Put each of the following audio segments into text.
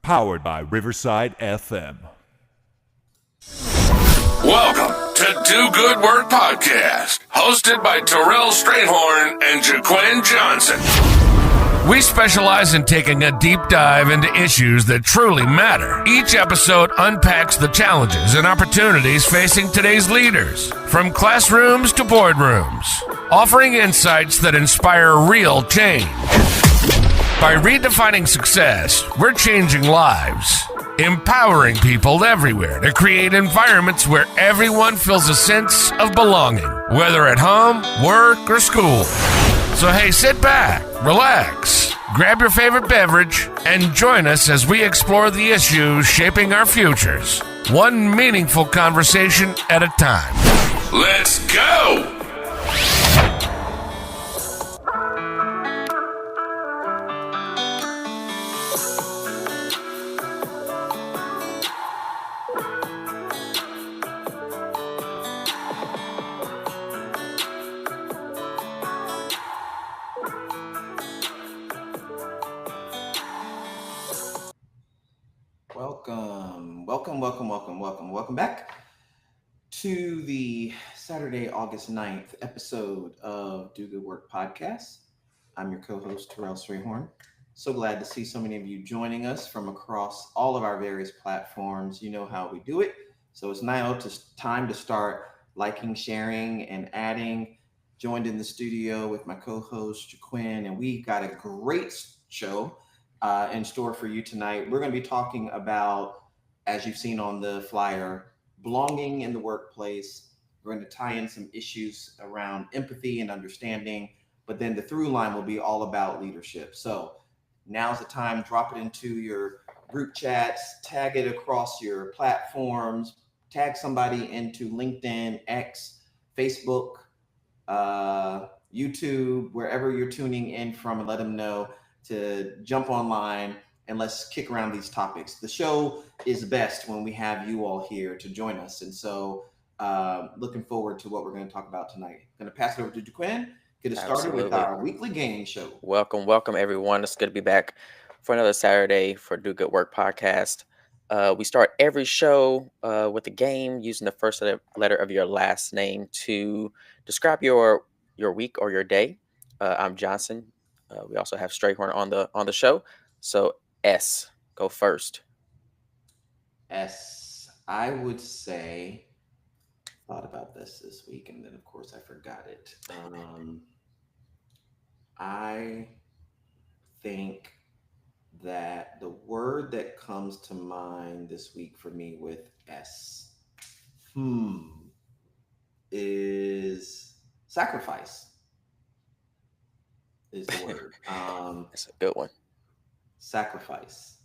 Powered by Riverside FM. Welcome to Do Good Work Podcast, hosted by Terrell Strayhorn and Jaquin Johnson. We specialize in taking a deep dive into issues that truly matter. Each episode unpacks the challenges and opportunities facing today's leaders, from classrooms to boardrooms, offering insights that inspire real change. By redefining success, we're changing lives, empowering people everywhere to create environments where everyone feels a sense of belonging, whether at home, work, or school. So hey, sit back, relax, grab your favorite beverage, and join us as we explore the issues shaping our futures, one meaningful conversation at a time. Let's go! Welcome back to the Saturday, August 9th episode of Do Good Work Podcast. I'm your co-host, Terrell Strayhorn. So glad to see so many of you joining us from across all of our various platforms. You know how we do it. So it's now time to start liking, sharing, and adding. Joined in the studio with my co-host, Jaquin, and we got a great show in store for you tonight. We're going to be talking about, as you've seen on the flyer, belonging in the workplace. We're going to tie in some issues around empathy and understanding, but then the through line will be all about leadership. So now's the time, drop it into your group chats, tag it across your platforms, tag somebody into LinkedIn, X, Facebook, YouTube, wherever you're tuning in from, and let them know to jump online and let's kick around these topics. The show is best when we have you all here to join us. And so looking forward to what we're going to talk about tonight. Going to pass it over to Jaquin, get us started with our weekly gaming show. Welcome everyone. It's good to be back for another Saturday for Do Good Work Podcast. We start every show with a game using the first letter of your last name to describe your week or your day. I'm Johnson. We also have Strayhorn on the show. So S, go first. S, I would say, thought about this week, and then of course I forgot it. I think that the word that comes to mind this week for me with S is sacrifice. Is the word. That's a good one. Sacrifice.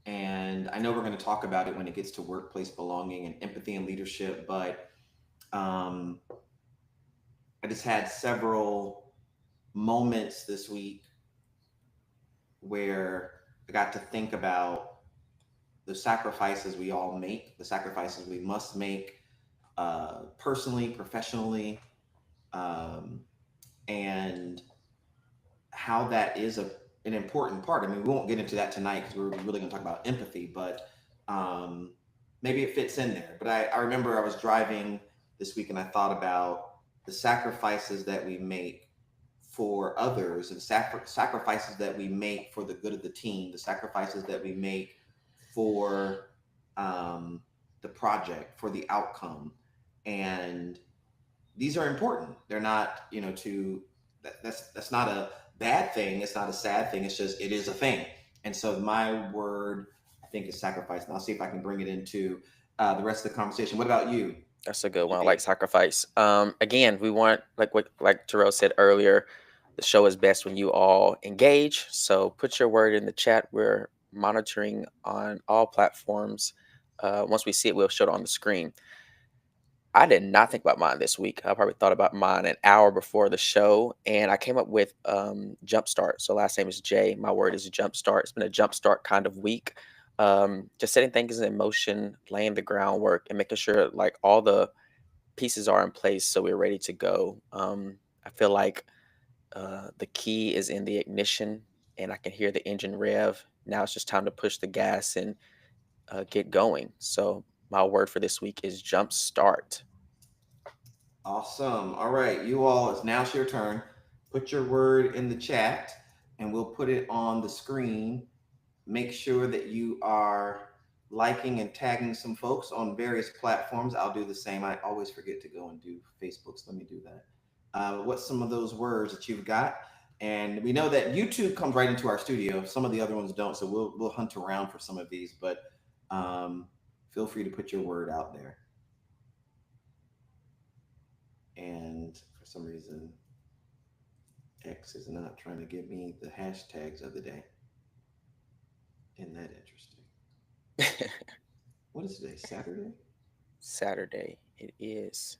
And I know we're going to talk about it when it gets to workplace belonging and empathy and leadership, but I just had several moments this week where I got to think about the sacrifices we all make, the sacrifices we must make personally, professionally, and how that is an important part. I mean, we won't get into that tonight because we're really going to talk about empathy, but maybe it fits in there. But I remember I was driving this week and I thought about the sacrifices that we make for others and sacrifices that we make for the good of the team, the sacrifices that we make for the project, for the outcome. And these are important. They're not, that's not a bad thing. It's not a sad thing. It's just, it is a thing. And so my word, I think, is sacrifice. And I'll see if I can bring it into the rest of the conversation. What about you? That's a good one. I like sacrifice. Again, we want, like Terrell said earlier, the show is best when you all engage. So put your word in the chat. We're monitoring on all platforms. Once we see it, we'll show it on the screen. I did not think about mine this week. I probably thought about mine an hour before the show, and I came up with Jumpstart. So last name is Jay. My word is Jumpstart. It's been a Jumpstart kind of week. Just setting things in motion, laying the groundwork, and making sure like all the pieces are in place so we're ready to go. I feel like the key is in the ignition and I can hear the engine rev. Now it's just time to push the gas and get going. So my word for this week is jump start. Awesome. All right, you all, it's now your turn. Put your word in the chat and we'll put it on the screen. Make sure that you are liking and tagging some folks on various platforms. I'll do the same. I always forget to go and do Facebooks. Let me do that. What's some of those words that you've got? And we know that YouTube comes right into our studio. Some of the other ones don't, so we'll hunt around for some of these. But feel free to put your word out there. And for some reason, X is not trying to give me the hashtags of the day. Isn't that interesting? What is today? Saturday? Saturday. It is.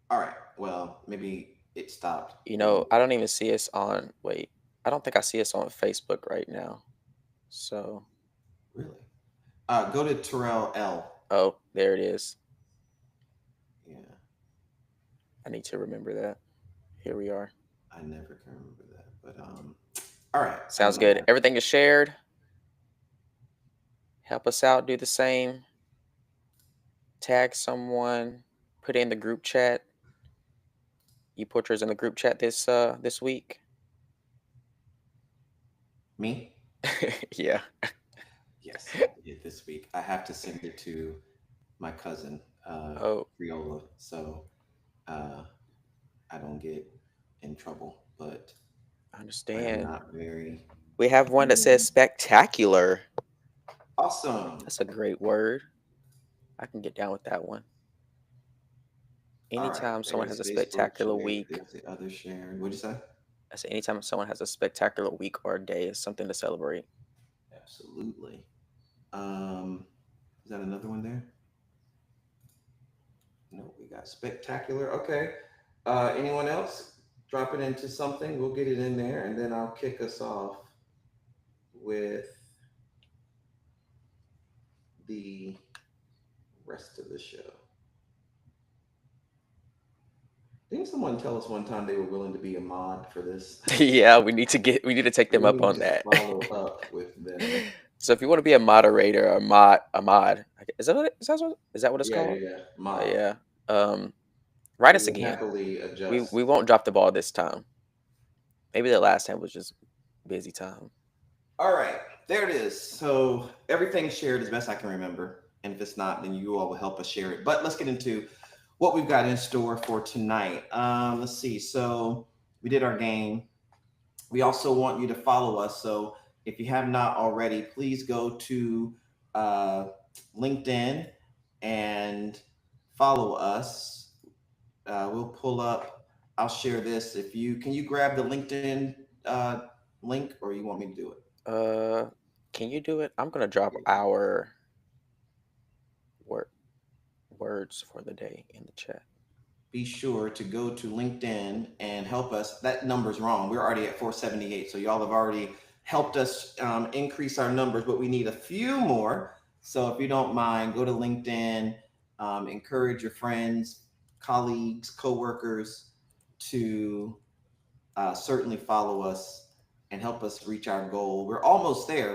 All right. Well, maybe it stopped. You know, I don't even see us on. Wait, I don't think I see us on Facebook right now. So. Really? Go to Terrell L. Oh, there it is. Yeah. I need to remember that. Here we are. I never can remember that, but all right. Sounds good. Everything is shared. Help us out. Do the same. Tag someone. Put it in the group chat. You put yours in the group chat this week. Me? Yeah. Yes, I did this week. I have to send it to my cousin, Riola, so I don't get in trouble. But I understand. I'm not very. We have one that says spectacular. Awesome. That's a great word. I can get down with that one. Anytime someone has a spectacular week. There's the other sharing. What'd you say? I said anytime someone has a spectacular week or a day is something to celebrate. Absolutely. Is that another one there? No, we got spectacular. Okay. Anyone else? Drop it into something. We'll get it in there, and then I'll kick us off with the rest of the show. Didn't someone tell us one time they were willing to be a mod for this? Yeah, we need to take them up on that. Follow up with them. So if you want to be a moderator or a mod, is that what it's called? Yeah, mod. Yeah. Write us again. Happily adjust. We won't drop the ball this time. Maybe the last time was just busy time. All right, there it is. So everything's shared as best I can remember, and if it's not, then you all will help us share it. But let's get into what we've got in store for tonight. Let's see. So we did our game. We also want you to follow us. So if you have not already, please go to LinkedIn and follow us. We'll pull up. I'll share this. Can you grab the LinkedIn link, or you want me to do it? Can you do it? I'm gonna drop our words for the day in the chat. Be sure to go to LinkedIn and help us. That number's wrong. We're already at 478. So y'all have already helped us increase our numbers, but we need a few more. So if you don't mind, go to LinkedIn, encourage your friends, colleagues, coworkers to certainly follow us and help us reach our goal. We're almost there.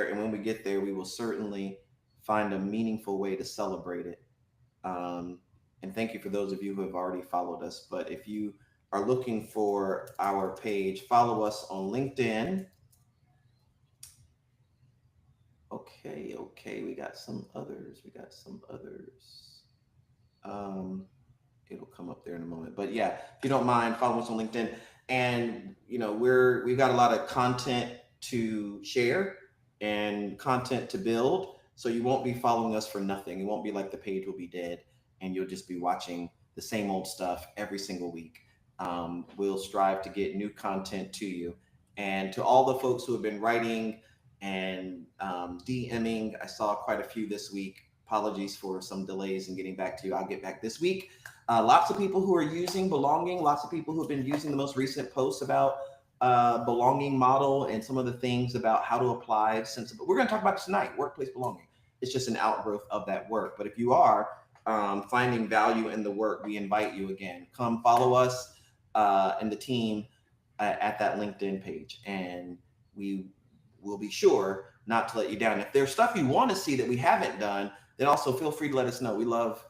And when we get there, we will certainly find a meaningful way to celebrate it. And thank you for those of you who have already followed us. But if you are looking for our page, follow us on LinkedIn. Okay. We got some others. It'll come up there in a moment. But yeah, if you don't mind, follow us on LinkedIn. And we've got a lot of content to share and content to build. So you won't be following us for nothing. It won't be like the page will be dead and you'll just be watching the same old stuff every single week. We'll strive to get new content to you. And to all the folks who have been writing and DMing, I saw quite a few this week. Apologies for some delays in getting back to you. I'll get back this week. Lots of people who are using Belonging, lots of people who have been using the most recent posts about Belonging model and some of the things about how to apply sensible. We're going to talk about this tonight, workplace belonging. It's just an outgrowth of that work. But if you are finding value in the work, we invite you again. Come follow us and the team at that LinkedIn page, and we will be sure not to let you down. If there's stuff you want to see that we haven't done, then also feel free to let us know. We love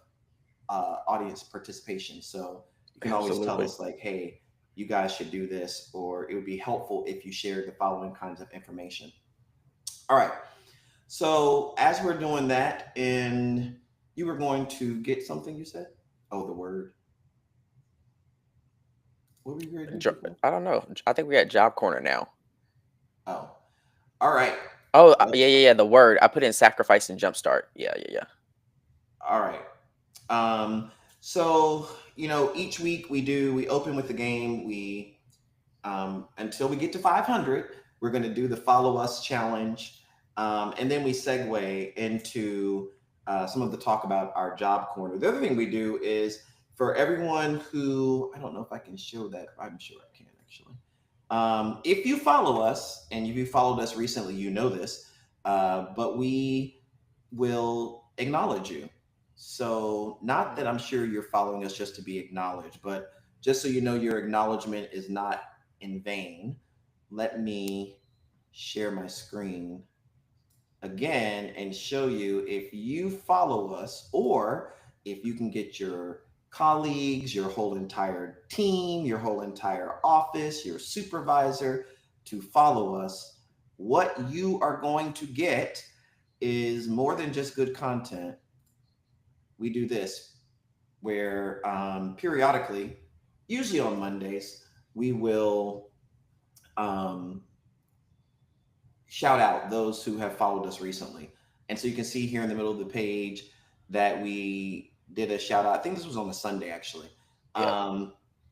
audience participation, so you can always tell Absolutely. us like, hey, you guys should do this, or it would be helpful if you shared the following kinds of information. All right. So as we're doing that, and you were going to get something, you said? Oh, the word. What were you going to do before? I don't know. I think we got Job Corner now. Oh, all right. Oh, yeah. The word I put in sacrifice and jumpstart. Yeah. All right. So each week we open with the game. We until we get to 500, we're going to do the follow us challenge, and then we segue into some of the talk about our job corner. The other thing we do is for everyone who, I don't know if I can show that. I'm sure I can actually. If you follow us, and if you followed us recently, you know this, but we will acknowledge you. So not that I'm sure you're following us just to be acknowledged, but just so you know your acknowledgement is not in vain. Let me share my screen again and show you if you follow us, or if you can get your colleagues, your whole entire team, your whole entire office, your supervisor to follow us. What you are going to get is more than just good content. We do this where periodically, usually on Mondays, we will shout out those who have followed us recently. And so you can see here in the middle of the page that we did a shout out. I think this was on a Sunday actually. Yeah.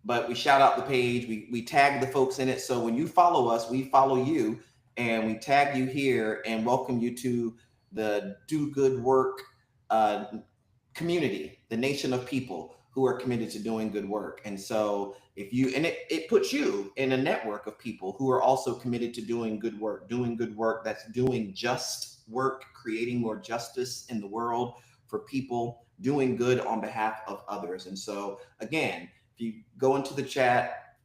But we shout out the page. We tag the folks in it. So when you follow us, we follow you, and we tag you here and welcome you to the Do Good Work community, the nation of people who are committed to doing good work. And so it puts you in a network of people who are also committed to doing good work that's doing just work, creating more justice in the world for people, doing good on behalf of others. And so again, if you go into the chat,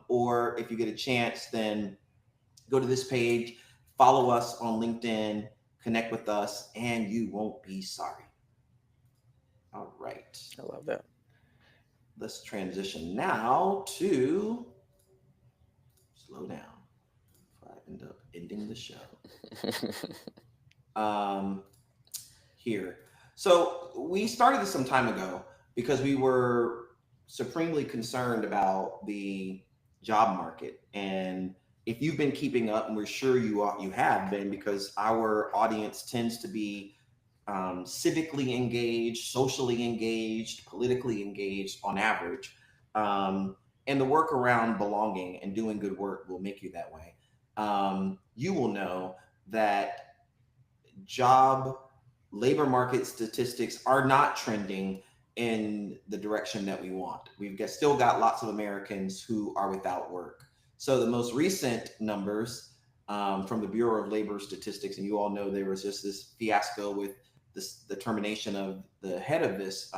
or if you get a chance, then go to this page, follow us on LinkedIn, connect with us, and you won't be sorry. All right. I love that. Let's transition now to slow down before I end up ending the show. Here. So we started this some time ago because we were supremely concerned about the job market. And if you've been keeping up, and we're sure you have been, because our audience tends to be civically engaged, socially engaged, politically engaged on average. And the work around belonging and doing good work will make you that way. You will know that labor market statistics are not trending in the direction that we want. We've still got lots of Americans who are without work. So the most recent numbers from the Bureau of Labor Statistics, and you all know there was just this fiasco with the termination of the head of this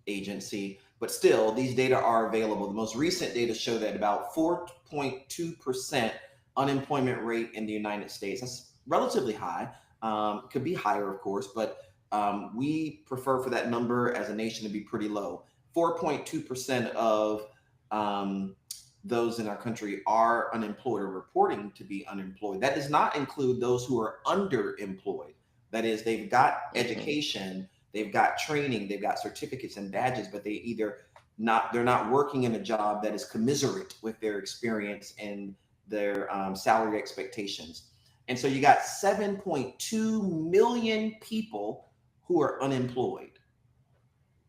agency, but still these data are available. The most recent data show that about 4.2% unemployment rate in the United States. That's relatively high. Could be higher, of course, but we prefer for that number as a nation to be pretty low. 4.2% of those in our country are unemployed or reporting to be unemployed. That does not include those who are underemployed. That is, they've got education, they've got training, they've got certificates and badges, but they're not working in a job that is commensurate with their experience and their salary expectations. And so you got 7.2 million people who are unemployed.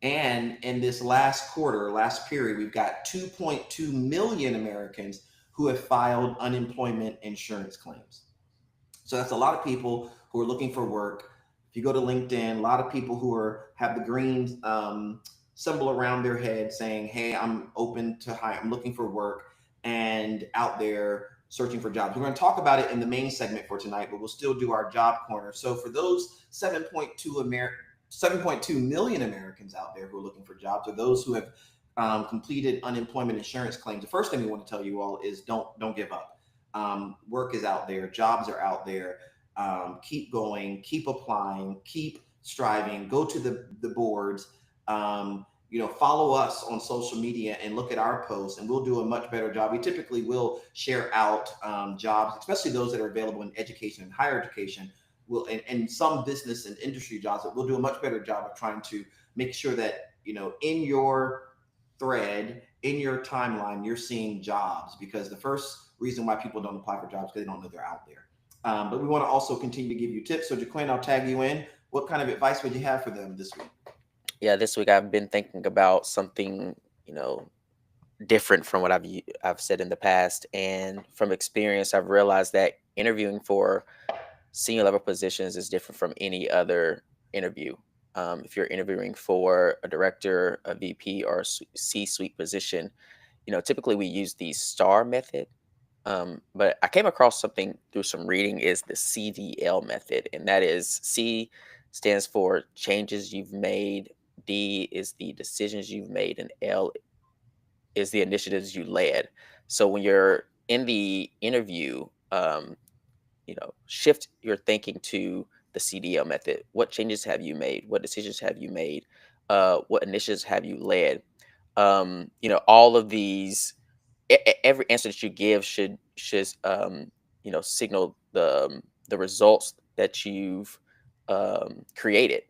And in this last period, we've got 2.2 million Americans who have filed unemployment insurance claims. So that's a lot of people who are looking for work. If you go to LinkedIn, a lot of people who have the green symbol around their head saying, hey, I'm open to hire, I'm looking for work, and out there searching for jobs. We're going to talk about it in the main segment for tonight, but we'll still do our job corner. So for those 7.2 million Americans out there who are looking for jobs, or those who have completed unemployment insurance claims, the first thing we want to tell you all is don't give up. Work is out there, jobs are out there. Keep going, keep applying, keep striving. Go to the boards. Follow us on social media and look at our posts, and we'll do a much better job. We typically will share out jobs, especially those that are available in education and higher education. And some business and industry jobs, but we'll do a much better job of trying to make sure that, in your thread, in your timeline, you're seeing jobs, because the first reason why people don't apply for jobs is because they don't know they're out there. But we want to also continue to give you tips. So Jaquan, I'll tag you in. What kind of advice would you have for them this week? Yeah, this week I've been thinking about something, different from what I've said in the past, and from experience, I've realized that interviewing for senior level positions is different from any other interview. If you're interviewing for a director, a VP, or a C-suite position, typically we use the STAR method. But I came across something through some reading, is the CDL method, and that is C stands for changes you've made, D is the decisions you've made, and L is the initiatives you led. So when you're in the interview, shift your thinking to the CDL method. What changes have you made? What decisions have you made? What initiatives have you led? All of these, every answer that you give should signal the results that you've created.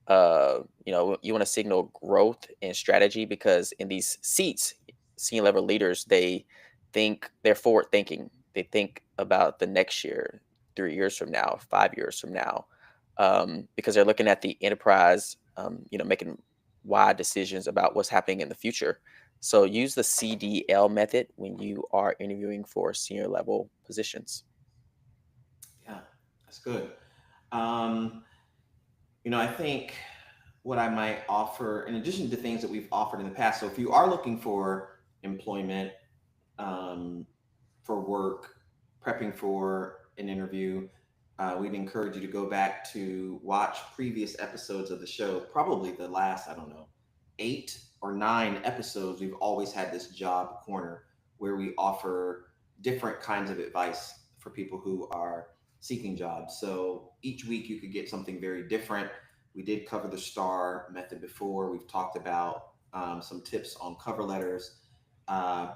You want to signal growth and strategy, because in these seats, senior level leaders, they're forward thinking. They think about the next year, 3 years from now, 5 years from now, because they're looking at the enterprise, making wide decisions about what's happening in the future. So use the CDL method when you are interviewing for senior level positions. Yeah, that's good. I think what I might offer, in addition to things that we've offered in the past, so if you are looking for employment, for work, prepping for an interview, we'd encourage you to go back to watch previous episodes of the show. Probably the last, 8 or 9 episodes, we've always had this job corner where we offer different kinds of advice for people who are seeking jobs. So each week you could get something very different. We did cover the STAR method before. We've talked about some tips on cover letters. I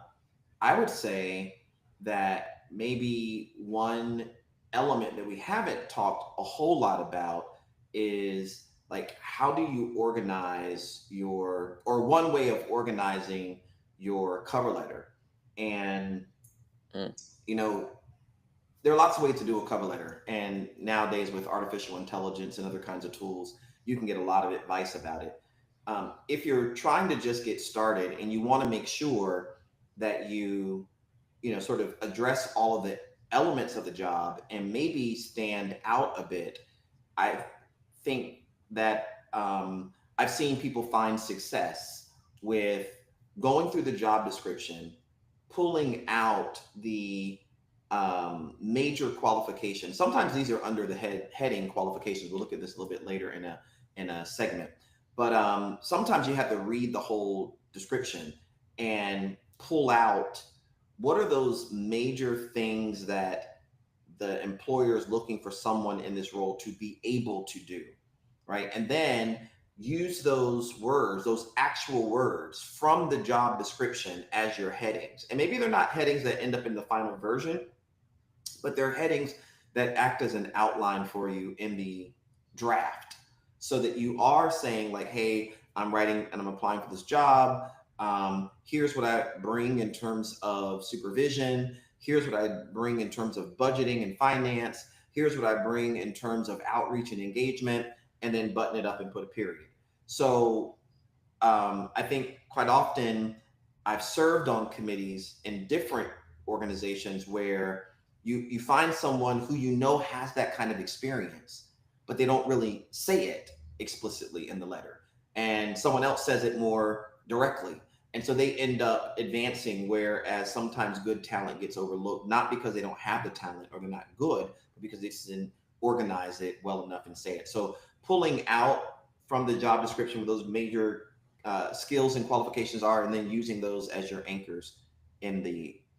would say that maybe one element that we haven't talked a whole lot about is, like, how do you organize or one way of organizing your cover letter. And, there are lots of ways to do a cover letter. And nowadays with artificial intelligence and other kinds of tools, you can get a lot of advice about it. If you're trying to just get started and you want to make sure that you sort of address all of the elements of the job and maybe stand out a bit, I think that I've seen people find success with going through the job description, pulling out the major qualifications. Sometimes these are under the heading qualifications. We'll look at this a little bit later in a segment. But sometimes you have to read the whole description and pull out what are those major things that the employer is looking for someone in this role to be able to do, right? And then use those words, those actual words from the job description as your headings. And maybe they're not headings that end up in the final version, but they're headings that act as an outline for you in the draft, so that you are saying, like, hey, I'm writing and I'm applying for this job. Here's what I bring in terms of supervision. Here's what I bring in terms of budgeting and finance. Here's what I bring in terms of outreach and engagement, and then button it up and put a period. So I think quite often I've served on committees in different organizations where you find someone who has that kind of experience, but they don't really say it explicitly in the letter. And someone else says it more directly. And so they end up advancing, whereas sometimes good talent gets overlooked, not because they don't have the talent or they're not good, but because they didn't organize it well enough and say it. So pulling out from the job description those major skills and qualifications are, and then using those as your anchors in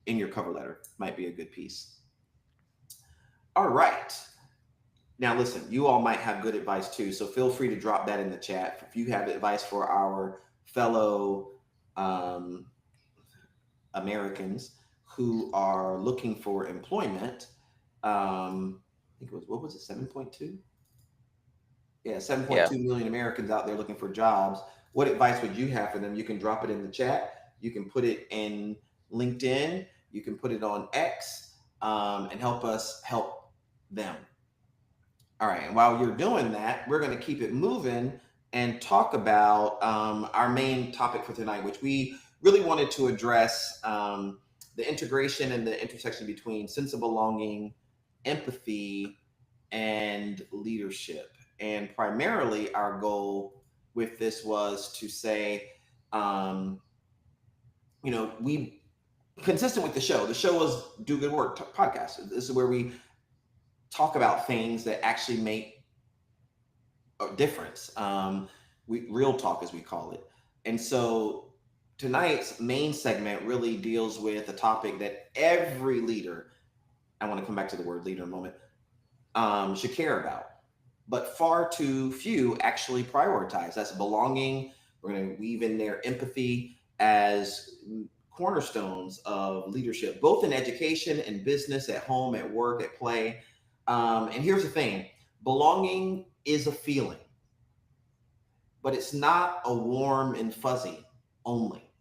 your cover letter might be a good piece. All right. Now, listen, you all might have good advice too, so feel free to drop that in the chat. If you have advice for our fellow um, Americans who are looking for employment, I think it was, what was it, 7.2? Yeah, 7.2 million Americans out there looking for jobs. What advice would you have for them? You can drop it in the chat. You can put it in LinkedIn. You can put it on X, and help us help them. All right. And while you're doing that, we're going to keep it moving and talk about our main topic for tonight, which we really wanted to address, the integration and the intersection between sense of belonging, empathy, and leadership. And primarily, our goal with this was to say, we consistent with the show. The show was Do Good Work podcast. This is where we talk about things that actually make a difference. Real talk, as we call it. And so tonight's main segment really deals with a topic that every leader, I want to come back to the word leader in a moment, should care about, but far too few actually prioritize. That's belonging. We're going to weave in there empathy as cornerstones of leadership, both in education and business, at home, at work, at play. And here's the thing: belonging is a feeling, but it's not a warm and fuzzy only.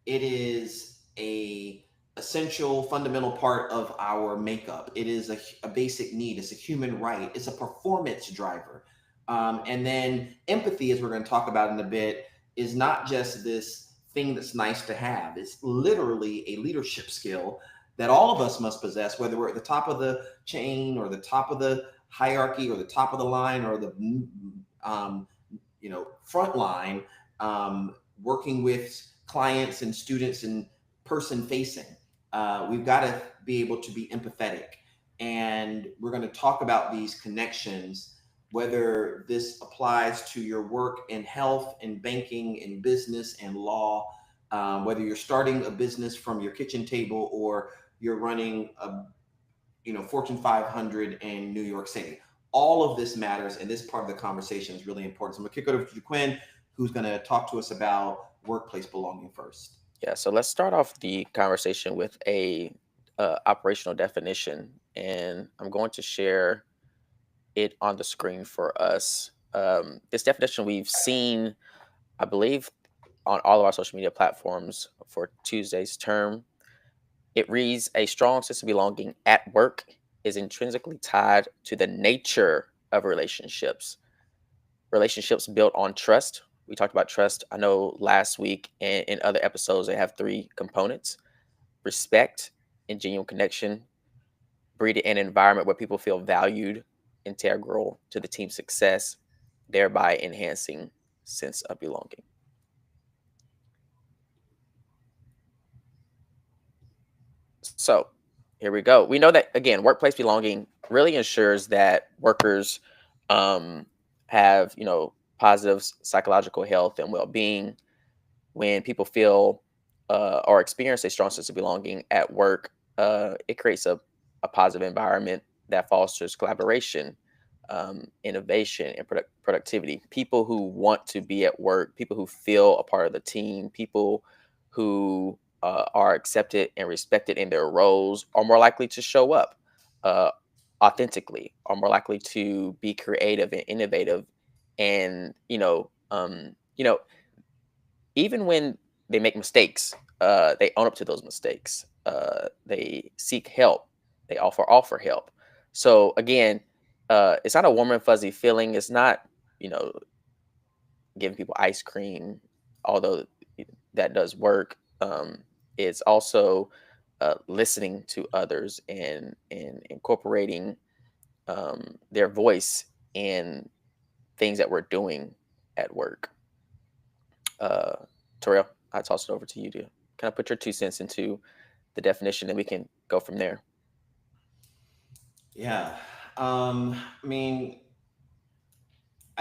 It is a essential, fundamental part of our makeup. It is a basic need. It's a human right. It's a performance driver. And then empathy, as we're going to talk about in a bit, is not just this thing that's nice to have. It's literally a leadership skill that all of us must possess, whether we're at the top of the chain or the top of the hierarchy or the top of the line or the front line, working with clients and students and person facing. We've got to be able to be empathetic. And we're going to talk about these connections, whether this applies to your work in health, in banking, in business, and law, whether you're starting a business from your kitchen table or you're running a Fortune 500 in New York City. All of this matters, and this part of the conversation is really important. So I'm going to kick it over to Jaquin, who's going to talk to us about workplace belonging first. Yeah, so let's start off the conversation with a operational definition, and I'm going to share it on the screen for us. This definition we've seen, I believe, on all of our social media platforms for Tuesday's term. It reads: a strong sense of belonging at work is intrinsically tied to the nature of relationships. Relationships built on trust. We talked about trust, I know, last week, and in other episodes, they have 3 components: respect and genuine connection, breed an environment where people feel valued, integral to the team's success, thereby enhancing sense of belonging. So here we go. We know that, again, workplace belonging really ensures that workers have, positive psychological health and well-being. When people feel or experience a strong sense of belonging at work, it creates a positive environment that fosters collaboration, innovation, and productivity. People who want to be at work, people who feel a part of the team, people who are accepted and respected in their roles are more likely to show up authentically, are more likely to be creative and innovative, and even when they make mistakes, they own up to those mistakes. They seek help. They offer help. So again, it's not a warm and fuzzy feeling. It's not, giving people ice cream, although that does work. It's also listening to others and incorporating their voice in things that we're doing at work. Terrell, I toss it over to you to kind of put your 2 cents into the definition, and we can go from there. Yeah. I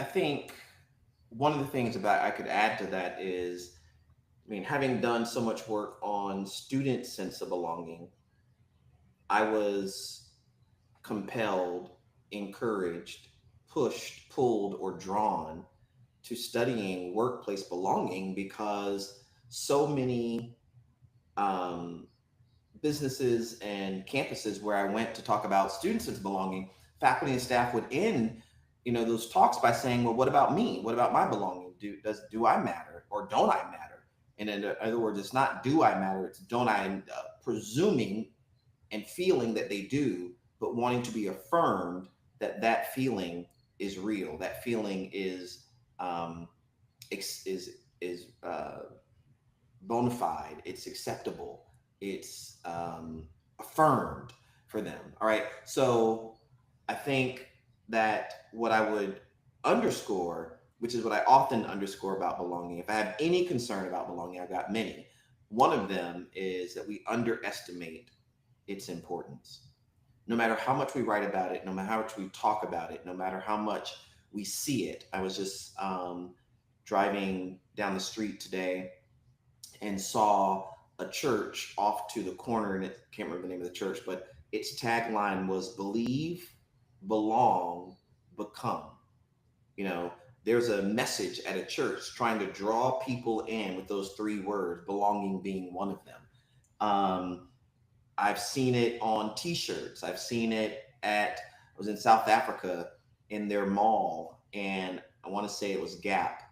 think one of the things about I could add to that is, I mean, having done so much work on student sense of belonging, I was compelled, encouraged, pushed, pulled, or drawn to studying workplace belonging because so many um, businesses and campuses where I went to talk about student sense of belonging, faculty and staff would end, those talks by saying, "Well, what about me? What about my belonging? Do I matter or don't I matter?" And in other words, it's not do I matter; it's don't I, presuming and feeling that they do, but wanting to be affirmed that that feeling is real. That feeling is um, is bona fide. It's acceptable. It's affirmed for them. All right. So I think that what I would underscore, which is what I often underscore about belonging, if I have any concern about belonging, I've got many. One of them is that we underestimate its importance. No matter how much we write about it, no matter how much we talk about it, no matter how much we see it. I was just driving down the street today and saw a church off to the corner, and it can't remember the name of the church, but its tagline was "Believe, belong, become." You know, there's a message at a church trying to draw people in with those three words, belonging being one of them. I've seen it on T-shirts. I've seen it I was in South Africa in their mall, and I want to say it was Gap,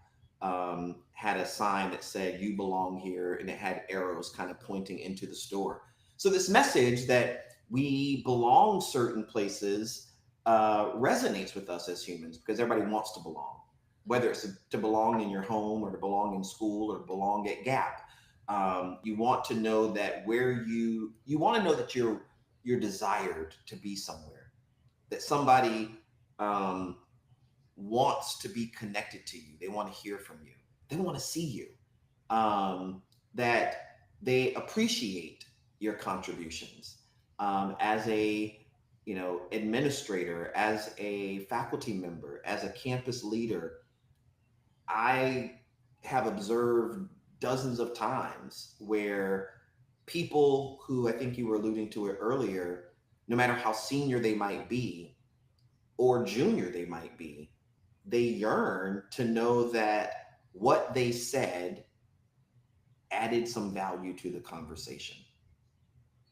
had a sign that said "You belong here," and it had arrows kind of pointing into the store. So this message that we belong certain places resonates with us as humans because everybody wants to belong, whether it's to belong in your home or to belong in school or belong at Gap. You want to know that you want to know that you're desired to be somewhere, that somebody wants to be connected to you. They want to hear from you. They want to see you. That they appreciate your contributions as a administrator, as a faculty member, as a campus leader. I have observed dozens of times where people who, I think you were alluding to it earlier, no matter how senior they might be or junior they might be, they yearn to know that what they said added some value to the conversation.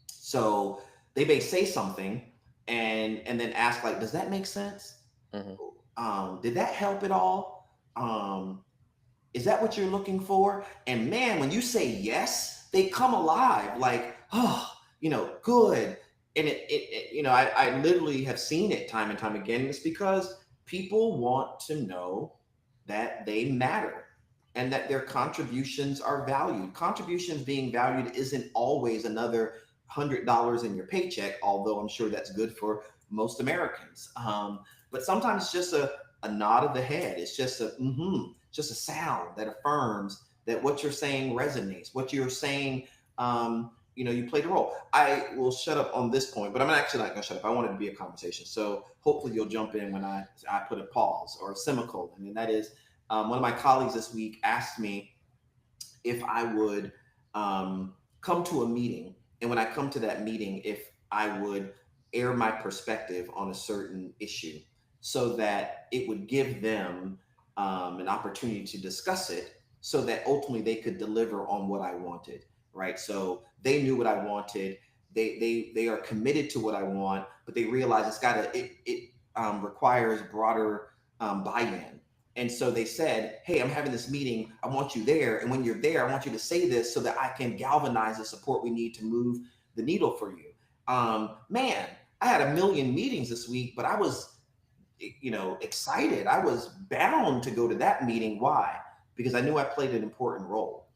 So they may say something and then ask, like, does that make sense? Did that help at all? Is that what you're looking for? And man, when you say yes, they come alive, like, oh, good. And I literally have seen it time and time again. It's because people want to know that they matter and that their contributions are valued. Contributions being valued isn't always another $100 in your paycheck, although I'm sure that's good for most Americans. But sometimes it's just a nod of the head. It's just just a sound that affirms that what you're saying resonates. What you're saying, you played a role. I will shut up on this point, but I'm actually not going to shut up. I want it to be a conversation. So hopefully you'll jump in when I put a pause or a semicolon. And that is, one of my colleagues this week asked me if I would come to a meeting. And when I come to that meeting, if I would air my perspective on a certain issue so that it would give them an opportunity to discuss it so that ultimately they could deliver on what I wanted, right? So they knew what I wanted. They are committed to what I want, but they realize it requires broader buy-in. And so they said, hey, I'm having this meeting. I want you there. And when you're there, I want you to say this so that I can galvanize the support we need to move the needle for you. Man, I had a million meetings this week, but I was excited. I was bound to go to that meeting. Why? Because I knew I played an important role.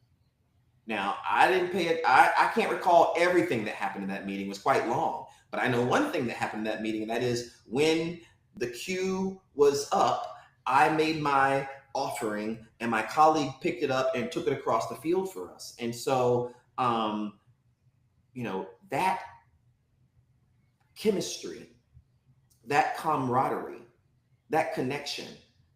Now, I didn't pay it. I can't recall everything that happened in that meeting. It was quite long, but I know one thing that happened in that meeting, and that is when the queue was up, I made my offering and my colleague picked it up and took it across the field for us. And so, that chemistry, that camaraderie, that connection,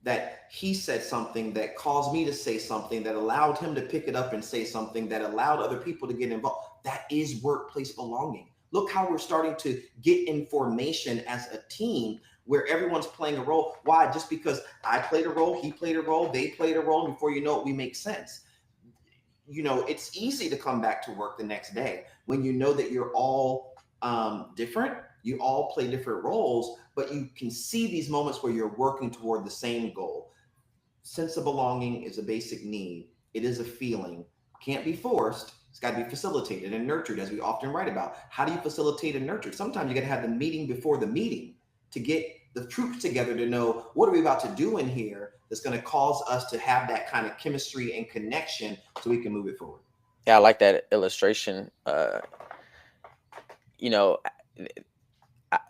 that he said something that caused me to say something that allowed him to pick it up and say something that allowed other people to get involved. That is workplace belonging. Look how we're starting to get information as a team where everyone's playing a role. Why? Just because I played a role, he played a role, they played a role, and before you know it, we make sense. It's easy to come back to work the next day when you know that you're all different. You all play different roles, but you can see these moments where you're working toward the same goal. Sense of belonging is a basic need. It is a feeling. Can't be forced. It's got to be facilitated and nurtured, as we often write about. How do you facilitate and nurture? Sometimes you got to have the meeting before the meeting to get the troops together to know what are we about to do in here that's going to cause us to have that kind of chemistry and connection so we can move it forward. Yeah, I like that illustration. You know,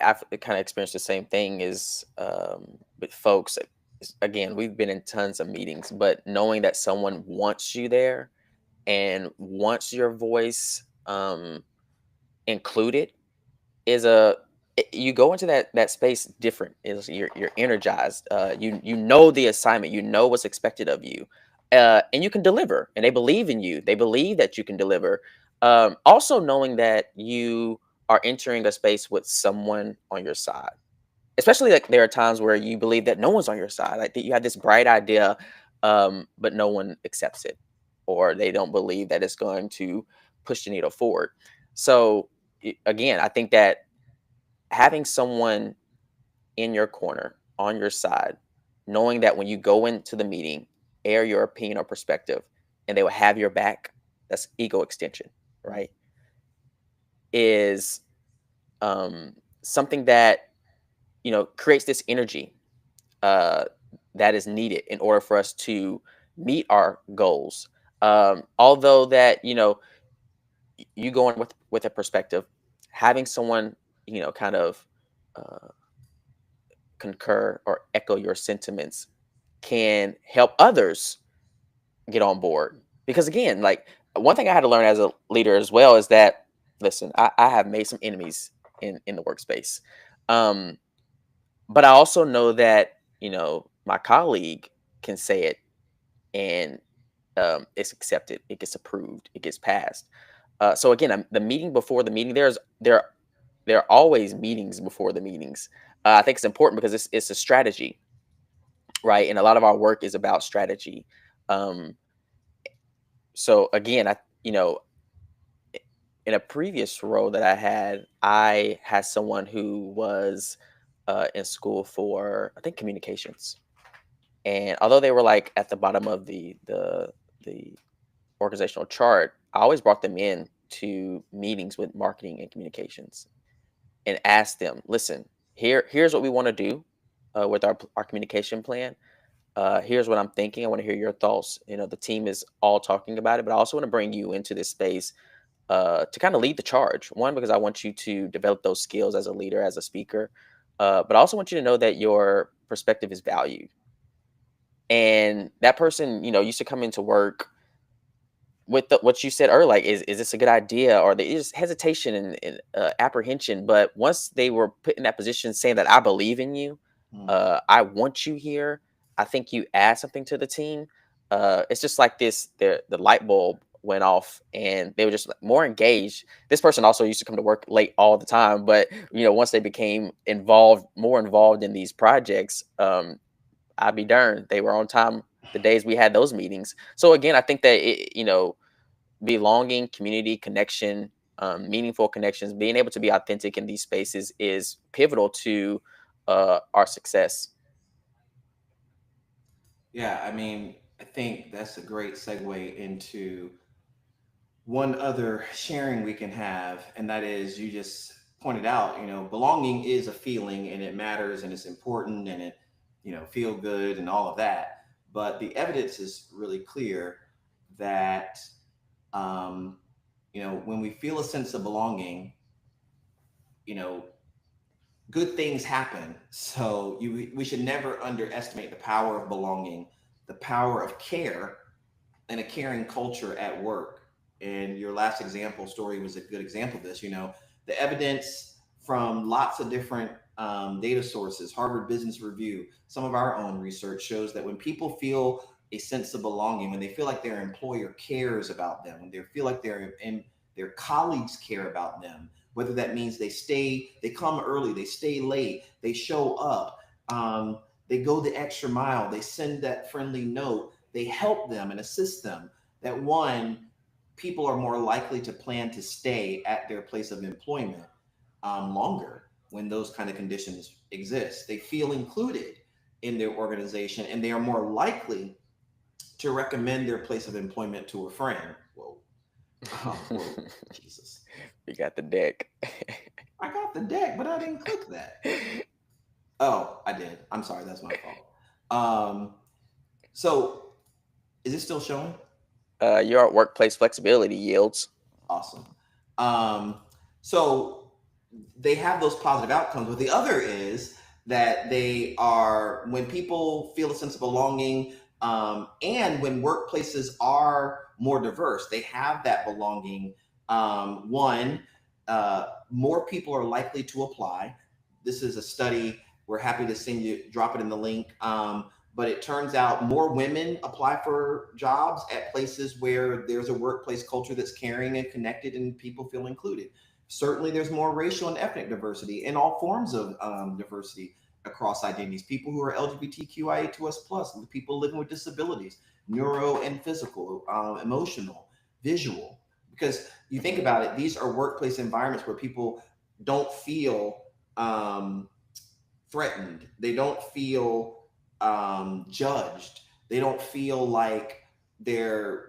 I've kind of experienced the same thing is with folks. Again, we've been in tons of meetings, but knowing that someone wants you there and wants your voice included is you go into that space different. Is you're energized. You know the assignment. You know what's expected of you, and you can deliver. And they believe in you. They believe that you can deliver. Also knowing that you are entering a space with someone on your side. Especially like there are times where you believe that no one's on your side. Like that you have this bright idea, but no one accepts it, or they don't believe that it's going to push the needle forward. So again, I think that having someone in your corner, on your side, knowing that when you go into the meeting, air your opinion or perspective, and they will have your back, that's ego extension, right? Is something that, creates this energy that is needed in order for us to meet our goals. Although that, you go in with a perspective, having someone, kind of uh, concur or echo your sentiments can help others get on board. Because again, like one thing I had to learn as a leader as well is that, listen, I have made some enemies in the workspace. But I also know that, my colleague can say it and it's accepted, it gets approved, it gets passed. So again, the meeting before the meeting, there are always meetings before the meetings. I think it's important because it's a strategy, right? And a lot of our work is about strategy. Um, so again, in a previous role that I had someone who was in school for, I think, communications. And although they were like at the bottom of the organizational chart, I always brought them in to meetings with marketing and communications and asked them, listen, here's what we want to do with our communication plan. Here's what I'm thinking. I want to hear your thoughts. The team is all talking about it, but I also want to bring you into this space to kind of lead the charge. One, because I want you to develop those skills as a leader, as a speaker, but I also want you to know that your perspective is valued. And that person, used to come into work with what you said earlier, like, is this a good idea? Or they just hesitation and apprehension. But once they were put in that position saying that I believe in you, I want you here, I think you add something to the team. It's just like the light bulb went off and they were just like more engaged. This person also used to come to work late all the time, but once they became more involved in these projects, I'd be darned, they were on time the days we had those meetings. So again, I think that belonging, community, connection, meaningful connections, being able to be authentic in these spaces is pivotal to our success. Yeah, I mean, I think that's a great segue into one other sharing we can have, and that is you just pointed out, belonging is a feeling and it matters and it's important and it, feel good and all of that. But the evidence is really clear that, when we feel a sense of belonging, you know, good things happen. So we should never underestimate the power of belonging, the power of care, and a caring culture at work. And your last example story was a good example of this. The evidence from lots of different data sources, Harvard Business Review, some of our own research shows that when people feel a sense of belonging, when they feel like their employer cares about them, when they feel like their colleagues care about them, whether that means they come early, they stay late, they show up, they go the extra mile, they send that friendly note, they help them and assist them, that one, people are more likely to plan to stay at their place of employment longer when those kind of conditions exist. They feel included in their organization and they are more likely to recommend their place of employment to a friend. Whoa. Whoa. Jesus. You got the deck. I got the deck, but I didn't click that. Oh, I did. I'm sorry. That's my fault. So is it still showing? Your workplace flexibility yields. Awesome. So they have those positive outcomes, but the other is that when people feel a sense of belonging, and when workplaces are more diverse, they have that belonging. More people are likely to apply. This is a study. We're happy to drop it in the link. But it turns out more women apply for jobs at places where there's a workplace culture that's caring and connected and people feel included. Certainly there's more racial and ethnic diversity and all forms of diversity across identities. People who are LGBTQIA2+, people living with disabilities, neuro and physical, emotional, visual. Because you think about it, these are workplace environments where people don't feel threatened. They don't feel judged. They don't feel like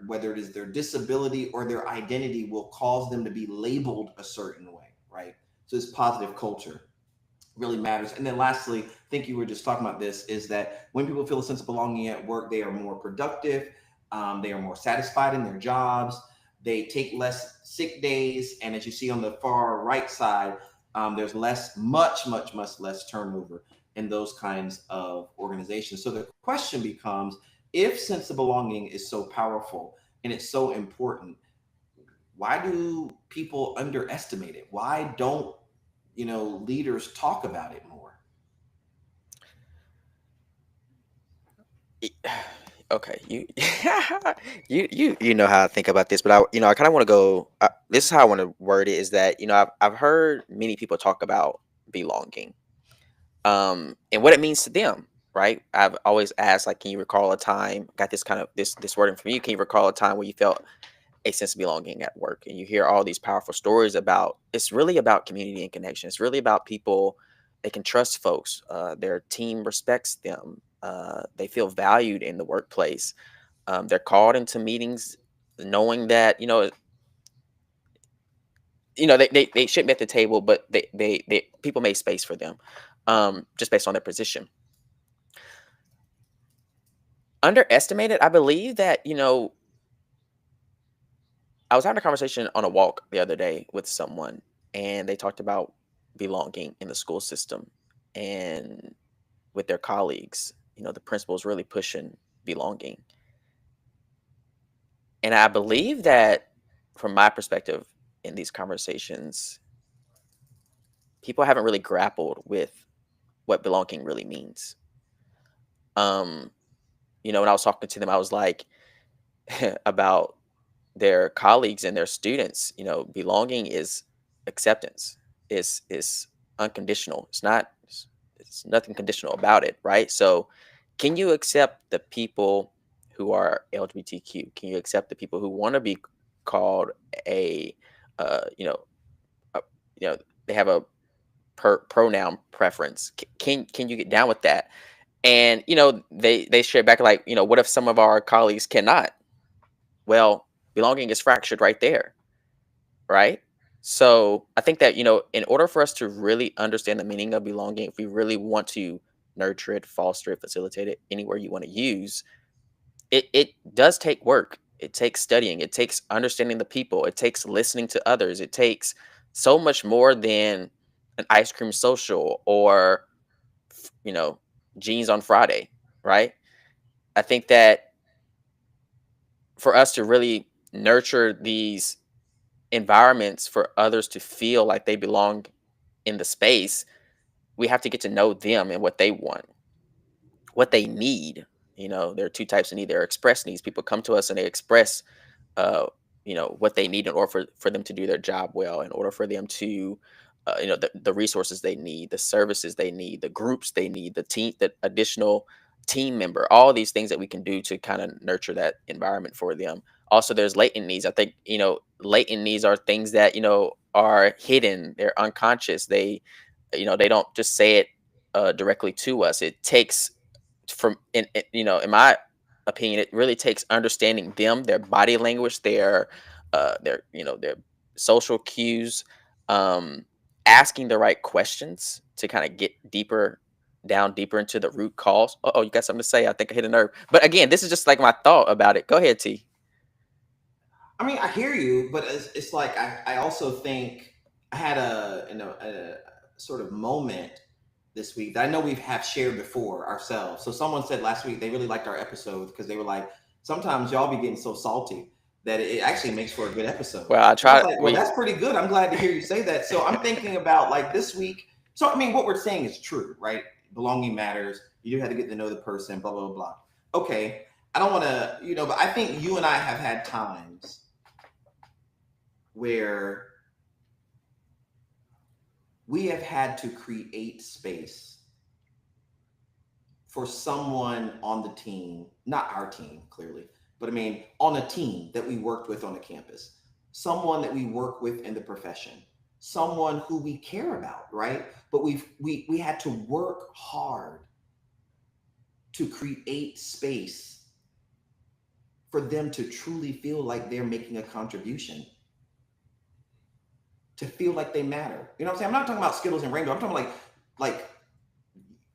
whether it is their disability or their identity will cause them to be labeled a certain way, right? So this positive culture really matters. And then lastly, I think you were just talking about this, is that when people feel a sense of belonging at work, they are more productive, they are more satisfied in their jobs, they take less sick days, and as you see on the far right side, there's much less turnover in those kinds of organizations. So the question becomes, if sense of belonging is so powerful and it's so important, why do people underestimate it? Why don't leaders talk about it more? Okay, you know how I think about this, but I kind of want to go. This is how I want to word it: is that I've heard many people talk about belonging, and what it means to them. Right? I've always asked, like, can you recall a time? Got this kind of this wording from you. Can you recall a time where you felt a sense of belonging at work? And you hear all these powerful stories about. It's really about community and connection. It's really about people. They can trust folks. Their team respects them. They feel valued in the workplace. They're called into meetings knowing that they shouldn't be at the table, but they people made space for them, just based on their position. Underestimated, I believe that I was having a conversation on a walk the other day with someone, and they talked about belonging in the school system and with their colleagues. The principal's really pushing belonging. And I believe that from my perspective in these conversations, people haven't really grappled with what belonging really means. When I was talking to them, I was like, about their colleagues and their students, belonging is acceptance. Is unconditional. It's nothing conditional about it, right? So can you accept the people who are LGBTQ? Can you accept the people who want to be called a they have a pronoun preference? Can you get down with that? And they share back, like, what if some of our colleagues cannot? Well, belonging is fractured right there, right? So I think that in order for us to really understand the meaning of belonging, if we really want to nurture it, foster it, facilitate it, anywhere you want to use it does take work. It takes studying. It takes understanding the people. It takes listening to others. It takes so much more than an ice cream social or jeans on Friday, right? I think that for us to really nurture these environments for others to feel like they belong in the space, we have to get to know them and what they want, what they need. There are two types of need. There are express needs. People come to us and they express, uh, what they need in order for them to do their job well, in order for them to, the resources they need, the services they need, the groups they need, the additional team member, all these things that we can do to kind of nurture that environment for them. Also, there's latent needs. I think, latent needs are things that, are hidden, they're unconscious. They don't just say it directly to us. It takes in my opinion, it really takes understanding them, their body language, their social cues, um, asking the right questions to kind of get deeper into the root cause. Oh, you got something to say? I think I hit a nerve. But again, this is just like my thought about it. Go ahead, T. I mean, I hear you, but it's like I also think I had a sort of moment this week that I know have shared before ourselves. So someone said last week they really liked our episodes because they were like, sometimes y'all be getting so salty that it actually makes for a good episode. Well, I tried. Like, well, that's pretty good. I'm glad to hear you say that. So I'm thinking about like this week. So I mean, what we're saying is true, right? Belonging matters. You do have to get to know the person. Blah blah blah. Okay, I don't want to, but I think you and I have had times where we have had to create space for someone on the team, not our team, clearly, but I mean, on a team that we worked with on the campus, someone that we work with in the profession, someone who we care about, right? But we had to work hard to create space for them to truly feel like they're making a contribution, to feel like they matter. You know what I'm saying? I'm not talking about Skittles and Rainbow. I'm talking like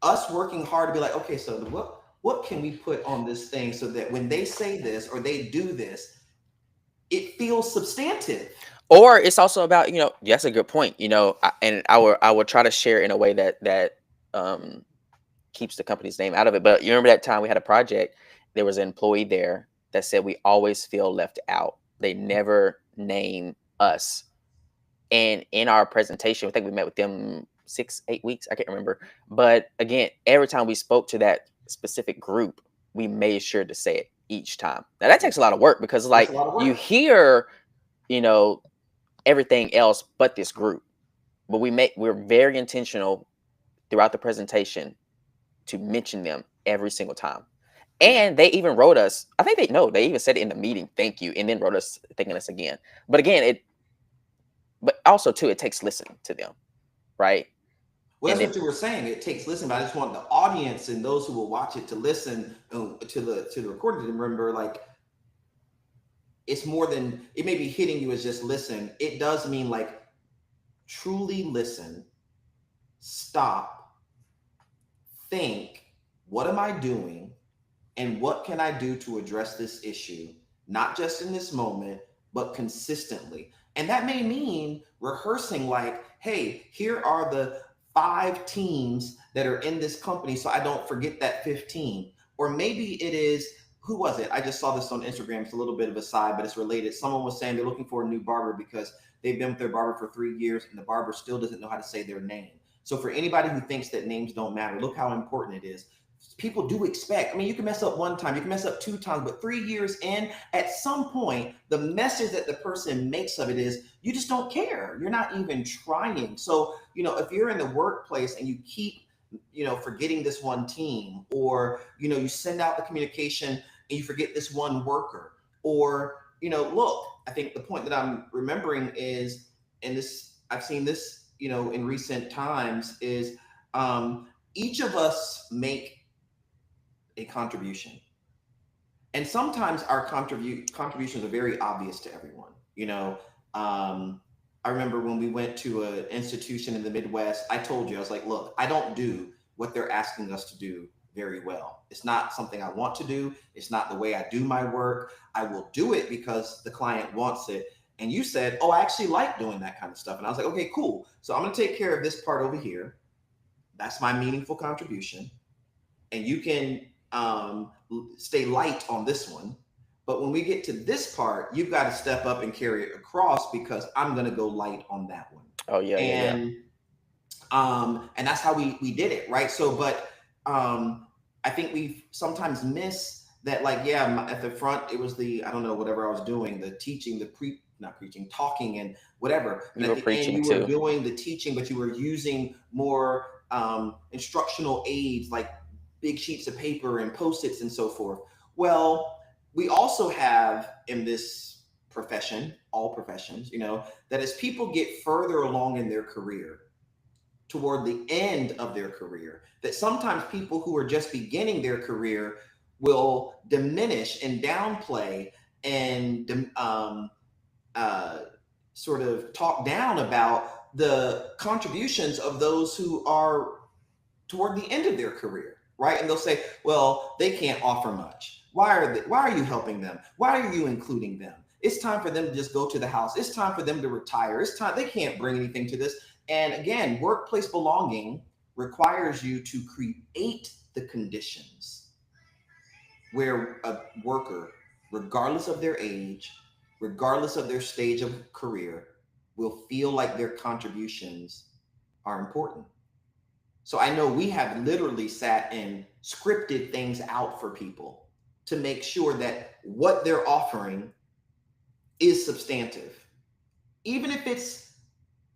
us working hard to be like, okay, so what can we put on this thing so that when they say this or they do this, it feels substantive. Or it's also about, that's a good point, and I will try to share in a way that keeps the company's name out of it. But you remember that time we had a project, there was an employee there that said, we always feel left out. They never name us. And in our presentation, I think we met with them 6-8 weeks, I can't remember. But again, every time we spoke to that specific group, we made sure to say it each time. Now that takes a lot of work because like you hear, everything else but this group. But we're very intentional throughout the presentation to mention them every single time. And they even wrote us, I think they even said it in the meeting, thank you, and then wrote us thanking us again. But again, but also too, it takes listening to them, right? Well, that's what you were saying. It takes listening, but I just want the audience and those who will watch it to listen to the recording to remember, like, it's more than it may be hitting you as just listen. It does mean like truly listen, stop, think, what am I doing? And what can I do to address this issue? Not just in this moment, but consistently. And that may mean rehearsing like, hey, here are the 5 teams that are in this company so I don't forget that 15. Or maybe it is, who was it? I just saw this on Instagram. It's a little bit of a side, but it's related. Someone was saying they're looking for a new barber because they've been with their barber for 3 years and the barber still doesn't know how to say their name. So for anybody who thinks that names don't matter, look how important it is. People do expect, I mean, you can mess up 1 time, you can mess up 2 times, but 3 years in, at some point, the message that the person makes of it is, you just don't care. You're not even trying. So, if you're in the workplace and you keep, forgetting this one team, or, you send out the communication and you forget this one worker, or, look, I think the point that I'm remembering is, and this, I've seen this, in recent times is, each of us make a contribution. And sometimes our contributions are very obvious to everyone. I remember when we went to an institution in the Midwest, I told you, I was like, look, I don't do what they're asking us to do very well. It's not something I want to do. It's not the way I do my work. I will do it because the client wants it. And you said, oh, I actually like doing that kind of stuff. And I was like, okay, cool. So I'm going to take care of this part over here. That's my meaningful contribution. And you can stay light on this one. But when we get to this part, you've got to step up and carry it across because I'm going to go light on that one. Oh, yeah. And yeah. And that's how we did it, right? So, but I think we sometimes miss that, like, yeah, at the front, it was I don't know, whatever I was doing, the teaching, not preaching, talking and whatever. And You at were the end, preaching you were too. doing the teaching, but you were using more instructional aids like big sheets of paper and Post-its and so forth. Well, we also have in this profession, all professions, that as people get further along in their career, toward the end of their career, that sometimes people who are just beginning their career will diminish and downplay and sort of talk down about the contributions of those who are toward the end of their career, right? And they'll say, well, they can't offer much. Why are you helping them? Why are you including them? It's time for them to just go to the house. It's time for them to retire. It's time. They can't bring anything to this. And again, workplace belonging requires you to create the conditions where a worker, regardless of their age, regardless of their stage of career, will feel like their contributions are important. So I know we have literally sat and scripted things out for people to make sure that what they're offering is substantive, even if it's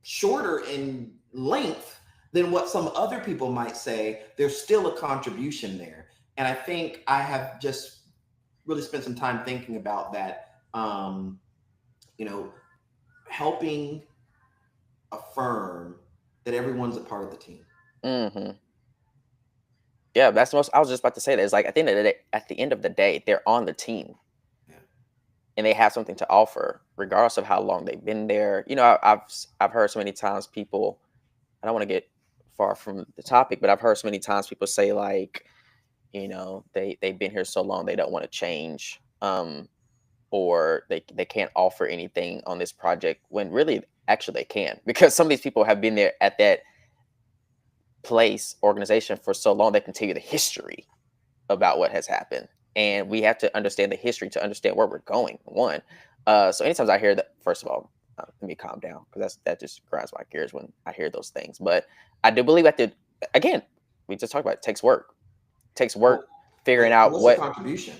shorter in length than what some other people might say. There's still a contribution there. And I think I have just really spent some time thinking about that, helping affirm that everyone's a part of the team. Mm-hmm. Yeah, that's the most. I was just about to say that. It's like at the end of the day, they're on the team, and they have something to offer, regardless of how long they've been there. I've heard so many times people. I don't want to get far from the topic, but I've heard so many times people say like, they've been here so long they don't want to change, or they can't offer anything on this project, when really actually they can, because some of these people have been there at that organization for so long they can tell you the history about what has happened, and we have to understand the history to understand where we're going. So anytime I hear that, first of all, let me calm down, because that just grinds my gears when I hear those things. But I do believe that again, we just talked about it takes work. Figuring out what contribution.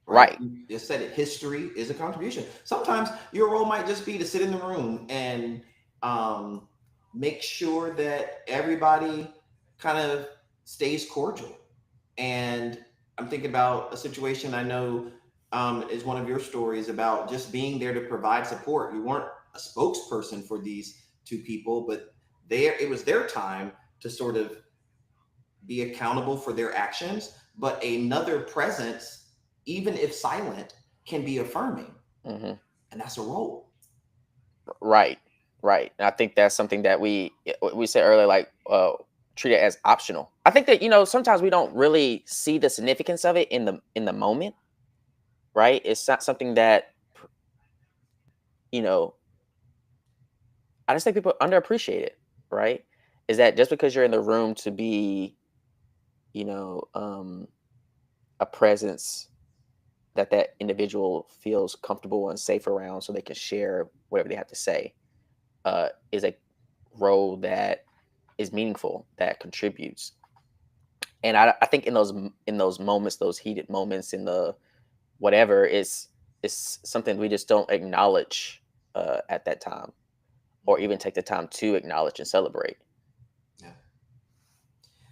Right. You just said it. History is a contribution. Sometimes your role might just be to sit in the room and make sure that everybody kind of stays cordial. And I'm thinking about a situation I know is one of your stories about just being there to provide support. You weren't a spokesperson for these two people, but it was their time to sort of be accountable for their actions. But another presence, even if silent, can be affirming. Mm-hmm. And that's a role. Right. And I think that's something that we said earlier, like treat it as optional. I think that sometimes we don't really see the significance of it in the moment. Right. It's not something that I just think people underappreciate it. Right. Is that just because you're in the room to be a presence that individual feels comfortable and safe around, so they can share whatever they have to say, is a role that is meaningful, that contributes. And I think in those moments, those heated moments, in the whatever, is something we just don't acknowledge at that time, or even take the time to acknowledge and celebrate. Yeah.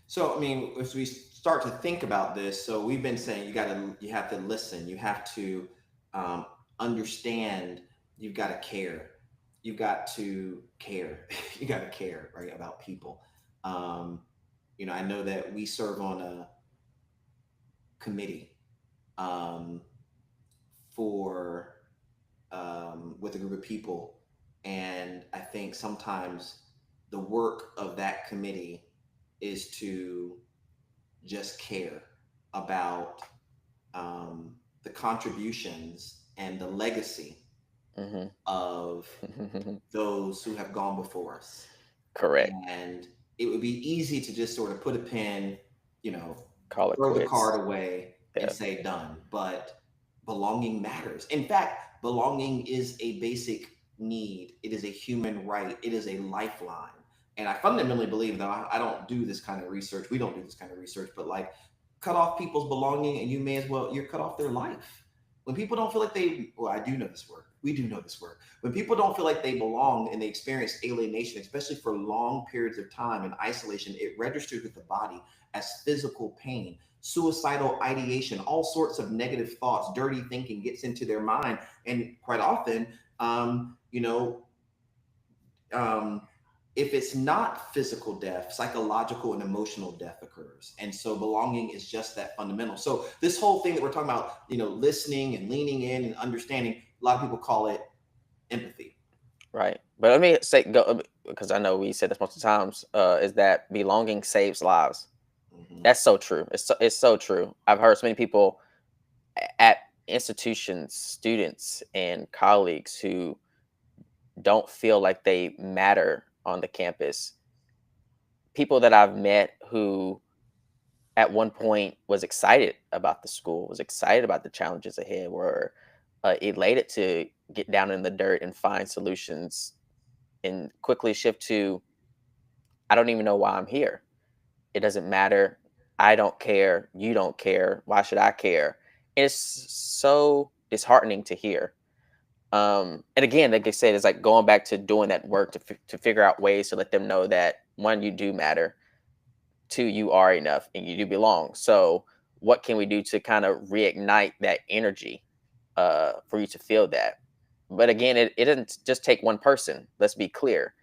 So, I mean, as we start to think about this, so we've been saying you have to listen, you have to understand, you've got to care. You've got to care. You got to care, right, about people. I know that we serve on a committee with a group of people, and I think sometimes the work of that committee is to just care about the contributions and the legacy Mm-hmm. of those who have gone before us. Correct. And it would be easy to just sort of put a pin, call it throw quits. the card away and Yeah. say done. But belonging matters. In fact, belonging is a basic need. It is a human right. It is a lifeline. And I fundamentally believe that I don't do this kind of research. We don't do this kind of research, but like cut off people's belonging and you may as well, you're cut off their life. When people don't feel like well, I do know this word. We do know this word. When people don't feel like they belong and they experience alienation, especially for long periods of time in isolation, it registers with the body as physical pain, suicidal ideation, all sorts of negative thoughts, dirty thinking gets into their mind. And quite often, you know, if it's not physical death, psychological and emotional death occurs. And so belonging is just that fundamental. So this whole thing that we're talking about, listening and leaning in and understanding, a lot of people call it empathy. Right. But let me say, go, because I know we said this most of the times, is that belonging saves lives. Mm-hmm. That's so true. It's so true. I've heard so many people at institutions, students and colleagues who don't feel like they matter on the campus. People that I've met who at one point was excited about the school, was excited about the challenges ahead, were elated to get down in the dirt and find solutions, and quickly shift to, I don't even know why I'm here. It doesn't matter. I don't care. You don't care. Why should I care? And it's so disheartening to hear. And again, like I said, it's like going back to doing that work to figure out ways to let them know that, one, you do matter, two, you are enough, and you do belong. So what can we do to kind of reignite that energy for you to feel that? But again, it doesn't just take one person. Let's be clear.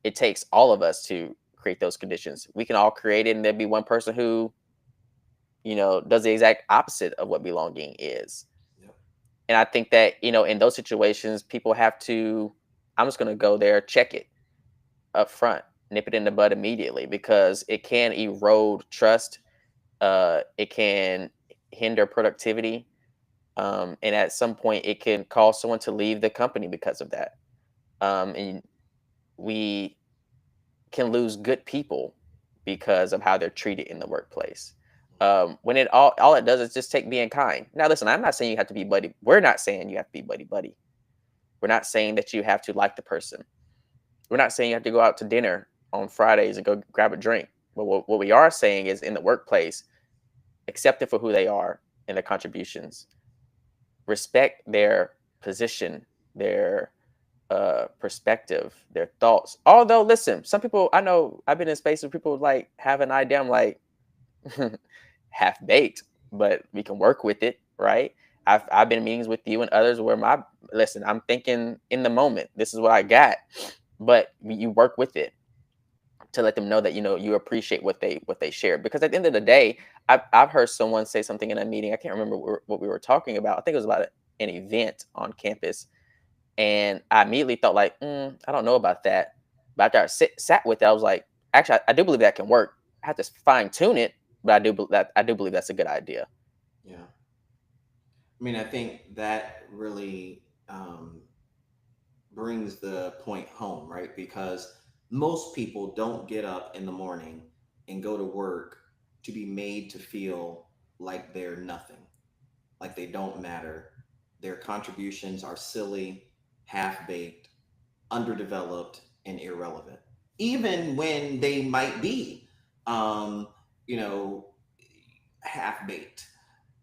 It takes all of us to create those conditions. We can all create it, and there'd be one person who, does the exact opposite of what belonging is. And I think that, in those situations, people have to, I'm just going to go there, check it up front, nip it in the bud immediately, because it can erode trust. It can hinder productivity. And at some point, it can cause someone to leave the company because of that. And we can lose good people because of how they're treated in the workplace. When it all it does is just take being kind. Now, listen, I'm not saying you have to be buddy. We're not saying you have to be buddy. We're not saying that you have to like the person. We're not saying you have to go out to dinner on Fridays and go grab a drink. But what we are saying is, in the workplace, accept them for who they are and their contributions. Respect their position, their perspective, their thoughts. Although, listen, some people, I know I've been in spaces where people like have an idea. I'm like, half baked, but we can work with it, right? I've been in meetings with you and others where I'm thinking in the moment, this is what I got, but you work with it to let them know that you appreciate what they shared. Because at the end of the day, I've heard someone say something in a meeting. I can't remember what we were talking about. I think it was about an event on campus, and I immediately thought like, I don't know about that. But after I sat with it, I was like, actually, I do believe that can work. I have to fine tune it, but I do believe that's a good idea. Yeah. I mean, I think that really brings the point home, right? Because most people don't get up in the morning and go to work to be made to feel like they're nothing, like they don't matter. Their contributions are silly, half-baked, underdeveloped, and irrelevant, even when they might be, half-baked.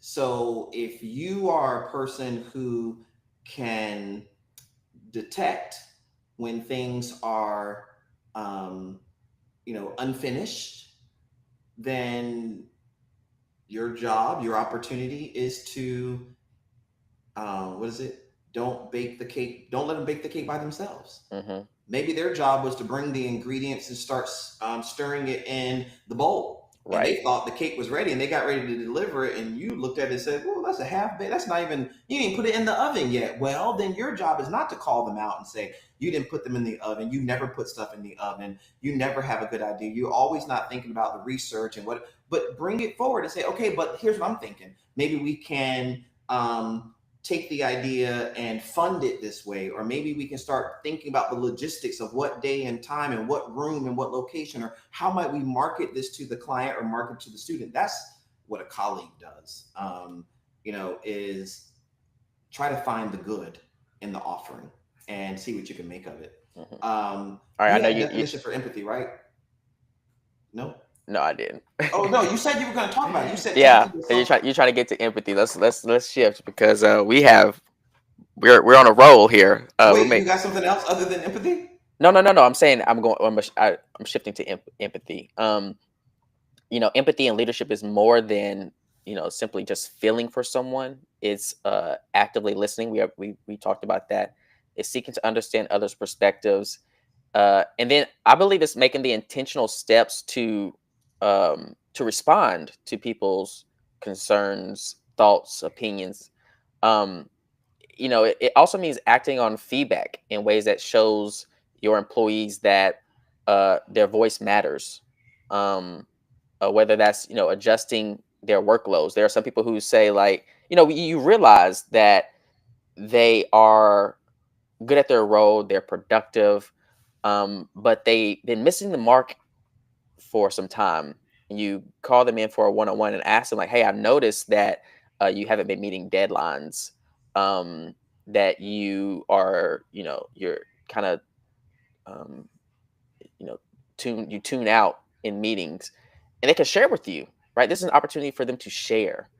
So if you are a person who can detect when things are, unfinished, then your job, your opportunity is to, don't bake the cake. Don't let them bake the cake by themselves. Mm-hmm. Maybe their job was to bring the ingredients and start stirring it in the bowl. Right. And they thought the cake was ready and they got ready to deliver it. And you looked at it and said, well, that's a half baked. That's not even, you didn't put it in the oven yet. Well, then your job is not to call them out and say, you didn't put them in the oven. You never put stuff in the oven. You never have a good idea. You're always not thinking about the research and but bring it forward and say, okay, but here's what I'm thinking. Maybe we can, take the idea and fund it this way, or maybe we can start thinking about the logistics of what day and time and what room and what location, or how might we market this to the client or market to the student. That's what a colleague does, is try to find the good in the offering and see what you can make of it. Mm-hmm. All right, I know you definition for empathy, right? No. No, I didn't. Oh no, you said you were going to talk about it. You said Yeah, empathy was and so. you're trying to get to empathy. Let's shift because we're on a roll here. Wait, you got something else other than empathy? No. I'm saying I'm shifting to empathy. Empathy and leadership is more than simply just feeling for someone. It's actively listening. We talked about that. It's seeking to understand others' perspectives, and then I believe it's making the intentional steps to respond to people's concerns, thoughts, opinions. Um, it also means acting on feedback in ways that shows your employees that their voice matters. Um, Whether that's adjusting their workloads. There are some people who say like you realize that they are good at their role, they're productive, but they've been missing the mark for some time. You call them in for a one-on-one and ask them like, "Hey, I've noticed that you haven't been meeting deadlines. That you are, you're kind of, um, you know, tune out in meetings," and they can share with you, right? This is an opportunity for them to share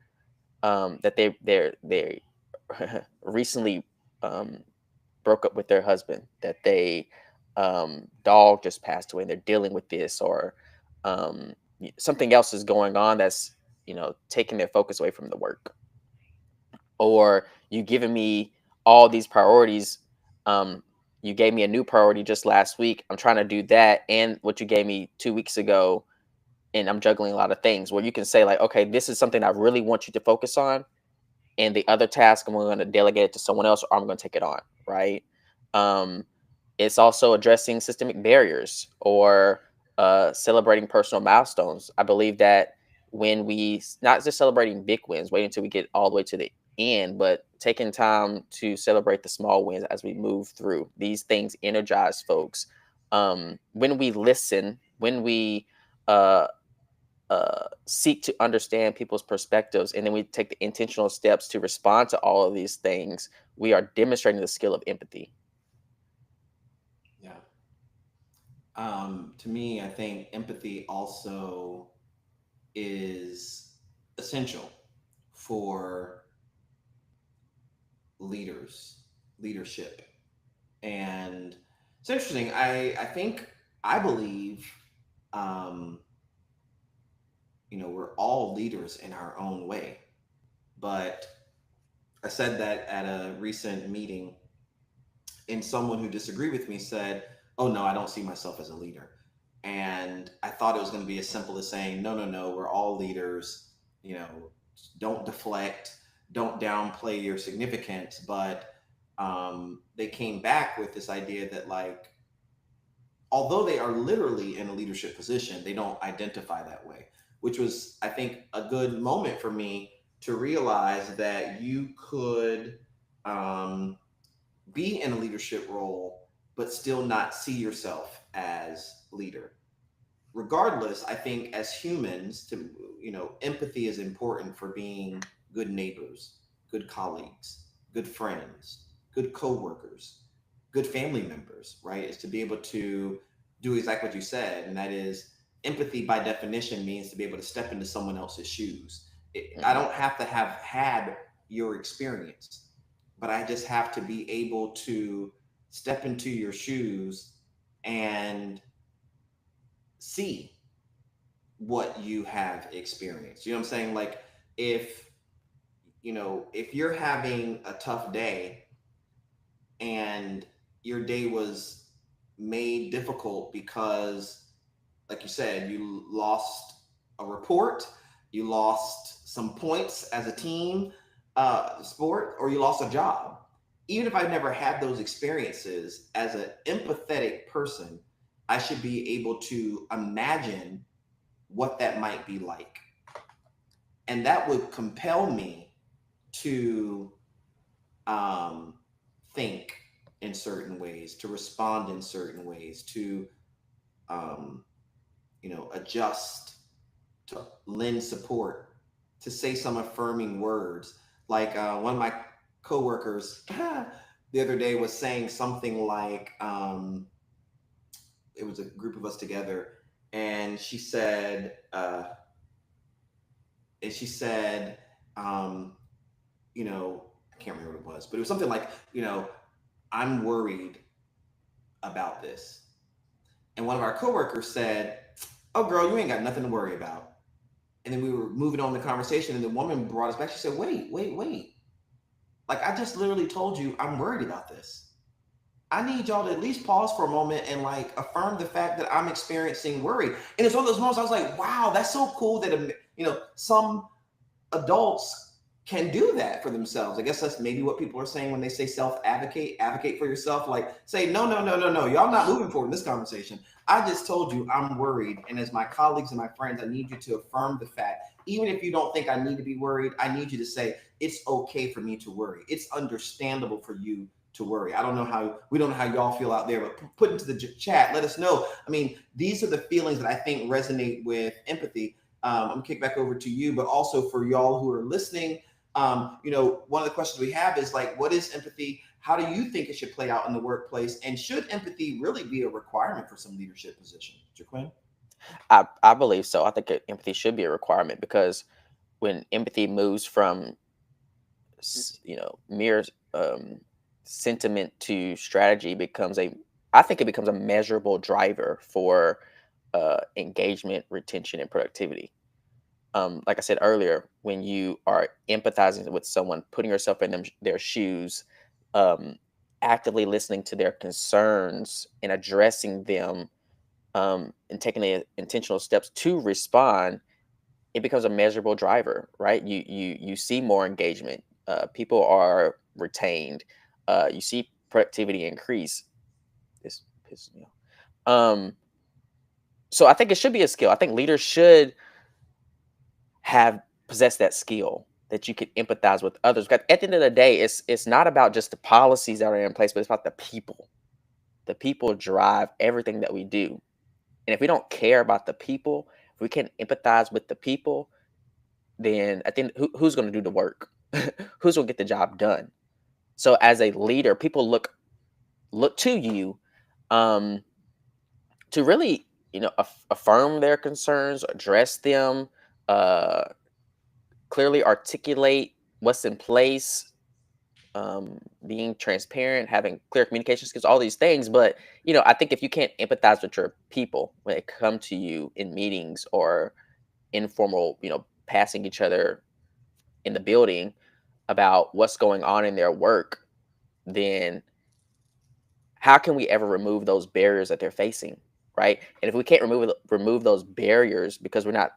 that they recently um, broke up with their husband, that they dog just passed away and they're dealing with this, or something else is going on that's taking their focus away from the work, or you giving me all these priorities. um you gave me a new priority just last week. I'm trying to do that and what you gave me 2 weeks ago, and I'm juggling a lot of things, where you can say like, okay, this is something I really want you to focus on, and the other task I'm going to delegate it to someone else, or I'm going to take it on, right? um it's also addressing systemic barriers, or celebrating personal milestones. I believe that when not just celebrating big wins, waiting until we get all the way to the end, but taking time to celebrate the small wins as we move through. These things energize folks. When we listen, when we uh, seek to understand people's perspectives, and then we take the intentional steps to respond to all of these things, we are demonstrating the skill of empathy. Yeah. To me, I think empathy also is essential for leadership. And it's interesting. I believe, um, we're all leaders in our own way. But I said that at a recent meeting, and someone who disagreed with me said, "Oh no, I don't see myself as a leader." And I thought it was going to be as simple as saying, "No, no, no, we're all leaders. You know, don't deflect, don't downplay your significance." But they came back with this idea that, like, although they are literally in a leadership position, they don't identify that way, which was, I think, a good moment for me to realize that you could um, be in a leadership role, but still not see yourself as leader. Regardless, I think as humans, empathy is important for being good neighbors, good colleagues, good friends, good coworkers, good family members, right? Is to be able to do exactly what you said, and that is empathy by definition means to be able to step into someone else's shoes. I Mhm. don't have to have had your experience, but I just have to be able to step into your shoes and see what you have experienced. You know what I'm saying? Like, if if you're having a tough day and your day was made difficult because, like you said, you lost a report, you lost some points as a team sport, or you lost a job. Even if I've never had those experiences, as an empathetic person, I should be able to imagine what that might be like. And that would compel me to um, think in certain ways, to respond in certain ways, to um, adjust, to lend support, to say some affirming words. Like one of my coworkers the other day was saying something like, it was a group of us together, and she said, you know, I can't remember what it was, but it was something like, you know, I'm worried about this. And one of our coworkers said, "Oh, girl, you ain't got nothing to worry about." And then we were moving on the conversation, and the woman brought us back. She said, "Wait. Like, I just literally told you I'm worried about this. I need y'all to at least pause for a moment and like affirm the fact that I'm experiencing worry." And it's one of those moments I was like, wow, that's so cool that, you know, some adults can do that for themselves. I guess that's maybe what people are saying when they say advocate for yourself. Like, say, no. Y'all not moving forward in this conversation. I just told you I'm worried. And as my colleagues and my friends, I need you to affirm the fact, even if you don't think I need to be worried, I need you to say, it's okay for me to worry. It's understandable for you to worry. We don't know how y'all feel out there, but put into the chat, let us know. I mean, these are the feelings that I think resonate with empathy. I'm gonna kick back over to you, but also for y'all who are listening, you know, one of the questions we have is like, what is empathy? How do you think it should play out in the workplace? And should empathy really be a requirement for some leadership position? Jaquin? I believe so. I think empathy should be a requirement, because when empathy moves from mere sentiment to strategy, I think it becomes a measurable driver for engagement, retention, and productivity. Like I said earlier, when you are empathizing with someone, putting yourself in their shoes, actively listening to their concerns and addressing them, and taking the intentional steps to respond, it becomes a measurable driver, right? You see more engagement. People are retained. You see productivity increase. This pisses me off. So I think it should be a skill. I think leaders should possess that skill, that you can empathize with others. Because at the end of the day, it's not about just the policies that are in place, but it's about the people. The people drive everything that we do. And if we don't care about the people, if we can't empathize with the people, then I think who's going to do the work? Who's going to get the job done? So as a leader, people look to you to really, affirm their concerns, address them, clearly articulate what's in place, being transparent, having clear communication skills, all these things. But I think if you can't empathize with your people when they come to you in meetings or informal, passing each other in the building about what's going on in their work, then how can we ever remove those barriers that they're facing, right? And if we can't remove those barriers because we're not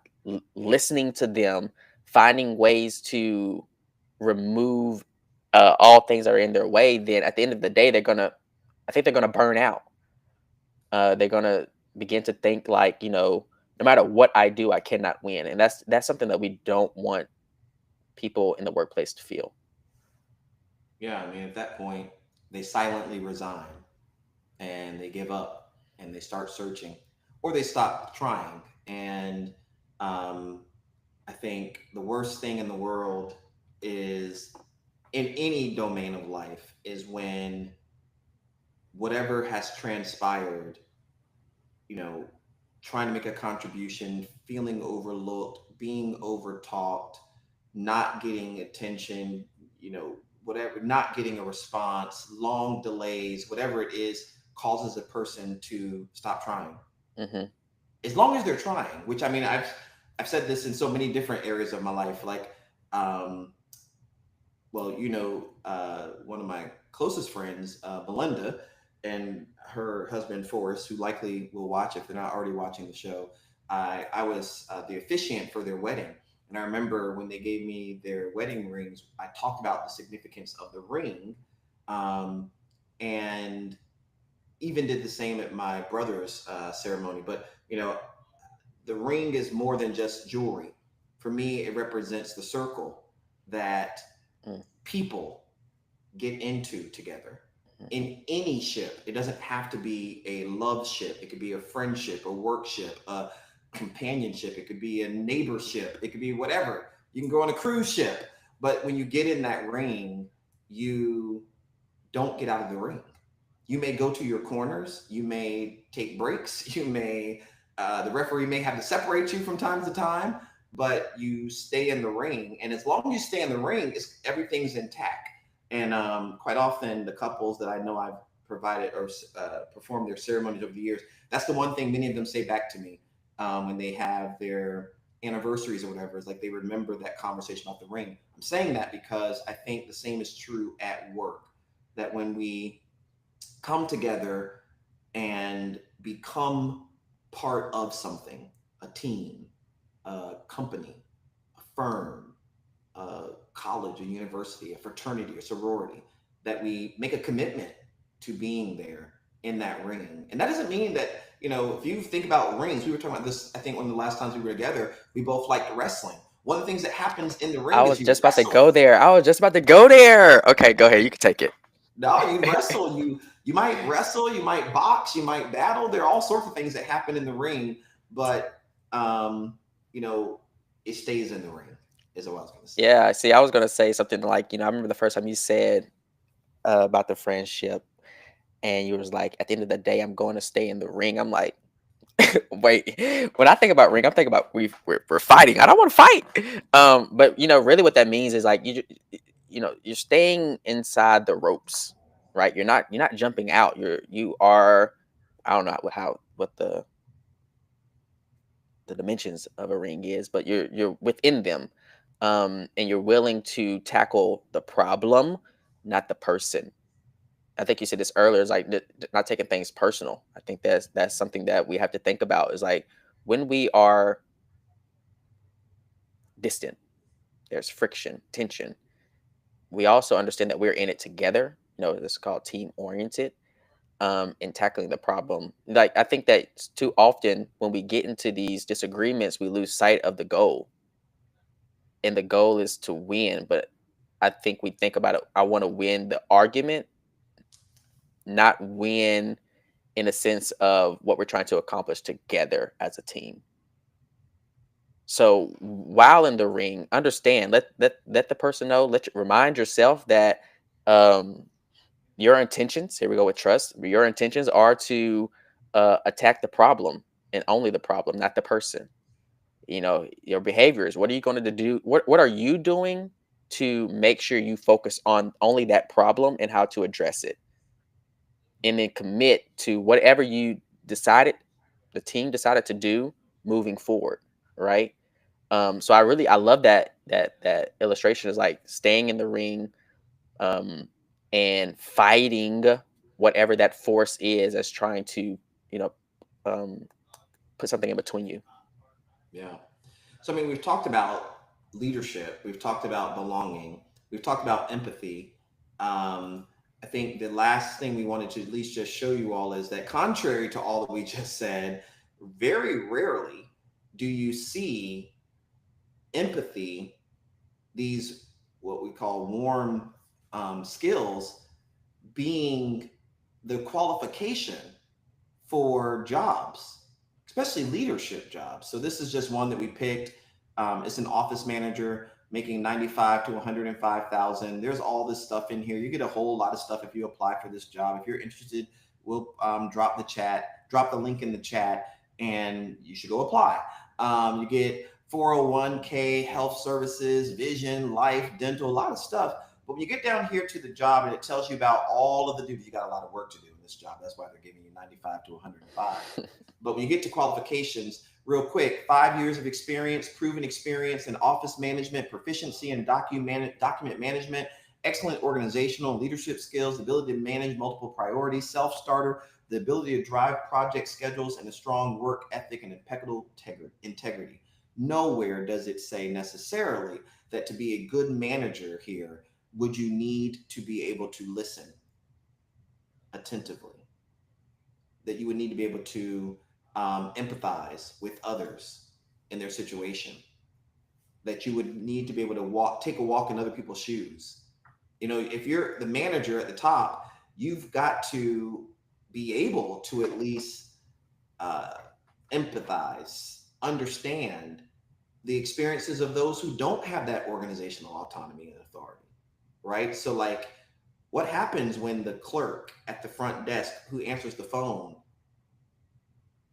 listening to them, finding ways to remove all things that are in their way, then at the end of the day, I think they're gonna burn out. They're gonna begin to think like, no matter what I do, I cannot win, and that's something that we don't want people in the workplace to feel. Yeah, I mean, at that point, they silently resign and they give up and they start searching, or they stop trying. And I think the worst thing in the world is, in any domain of life, is when whatever has transpired, trying to make a contribution, feeling overlooked, being overtalked, not getting attention, whatever, not getting a response, long delays, whatever it is, causes a person to stop trying. Mm-hmm. As long as they're trying, which, I mean, I've said this in so many different areas of my life. Like, one of my closest friends, Belinda, and her husband Forrest, who likely will watch if they're not already watching the show. I was the officiant for their wedding. And I remember when they gave me their wedding rings, I talked about the significance of the ring, and even did the same at my brother's ceremony. But, the ring is more than just jewelry. For me, it represents the circle that people get into together in any ship. It doesn't have to be a love ship. It could be a friendship, a work ship, a companionship. It could be a neighborship. It could be whatever. You can go on a cruise ship. But when you get in that ring, you don't get out of the ring. You may go to your corners. You may take breaks. You may The referee may have to separate you from time to time, but you stay in the ring. And as long as you stay in the ring, everything's intact. And quite often, the couples that I know I've provided or performed their ceremonies over the years, that's the one thing many of them say back to me when they have their anniversaries or whatever, is like they remember that conversation off the ring. I'm saying that because I think the same is true at work, that when we come together and become part of something, a team, a company, a firm, a college, a university, a fraternity, a sorority, that we make a commitment to being there in that ring. And that doesn't mean that, if you think about rings, we were talking about this, I think one of the last times we were together, we both liked wrestling. One of the things that happens in the ring I is was you just about to wrestle. go there. Okay, go ahead. You can take it. No, you wrestle. You might wrestle, you might box, you might battle. There are all sorts of things that happen in the ring, but it stays in the ring, is what I was going to say. Yeah, see, I was going to say something like, I remember the first time you said about the friendship, and you was like, at the end of the day, I'm going to stay in the ring. I'm like, wait, when I think about ring, I'm thinking about we're fighting. I don't want to fight. But really what that means is like you're staying inside the ropes, right? You're not jumping out. You are, I don't know what the dimensions of a ring is, but you're within them, and you're willing to tackle the problem, not the person. I think you said this earlier. Is like not taking things personal. I think that's something that we have to think about. Is like when we are distant, there's friction, tension. We also understand that we're in it together. This is called team oriented. In tackling the problem. Like I think that too often when we get into these disagreements, we lose sight of the goal. And the goal is to win. But I think we think about it, I want to win the argument, not win in a sense of what we're trying to accomplish together as a team. So while in the ring, understand, let the person know, remind yourself that your intentions, here we go with trust, your intentions are to attack the problem and only the problem, not the person. Your behaviors, what are you going to do? What are you doing to make sure you focus on only that problem and how to address it? And then commit to whatever the team decided to do moving forward, right? So I love that illustration is like staying in the ring, and fighting whatever that force is that's trying to, put something in between you. Yeah. So, we've talked about leadership. We've talked about belonging. We've talked about empathy. I think the last thing we wanted to at least just show you all is that contrary to all that we just said, very rarely do you see empathy, these what we call warm skills, being the qualification for jobs, especially leadership jobs. So this is just one that we picked. It's an office manager making 95 to 105,000. There's all this stuff in here. You get a whole lot of stuff if you apply for this job. If you're interested, we'll drop the link in the chat, and you should go apply. You get 401k, health services, vision, life, dental, a lot of stuff. But when you get down here to the job and it tells you about all of the duties, you got a lot of work to do in this job. That's why they're giving you 95 to 105. But when you get to qualifications, real quick, 5 years of experience, proven experience in office management, proficiency in document management, excellent organizational and leadership skills, ability to manage multiple priorities, self-starter, the ability to drive project schedules, and a strong work ethic and impeccable integrity. Nowhere does it say necessarily that to be a good manager here, would you need to be able to listen attentively, that you would need to be able to empathize with others in their situation, that you would need to be able to take a walk in other people's shoes. If you're the manager at the top, you've got to be able to at least empathize, understand the experiences of those who don't have that organizational autonomy and authority, right? So like, what happens when the clerk at the front desk who answers the phone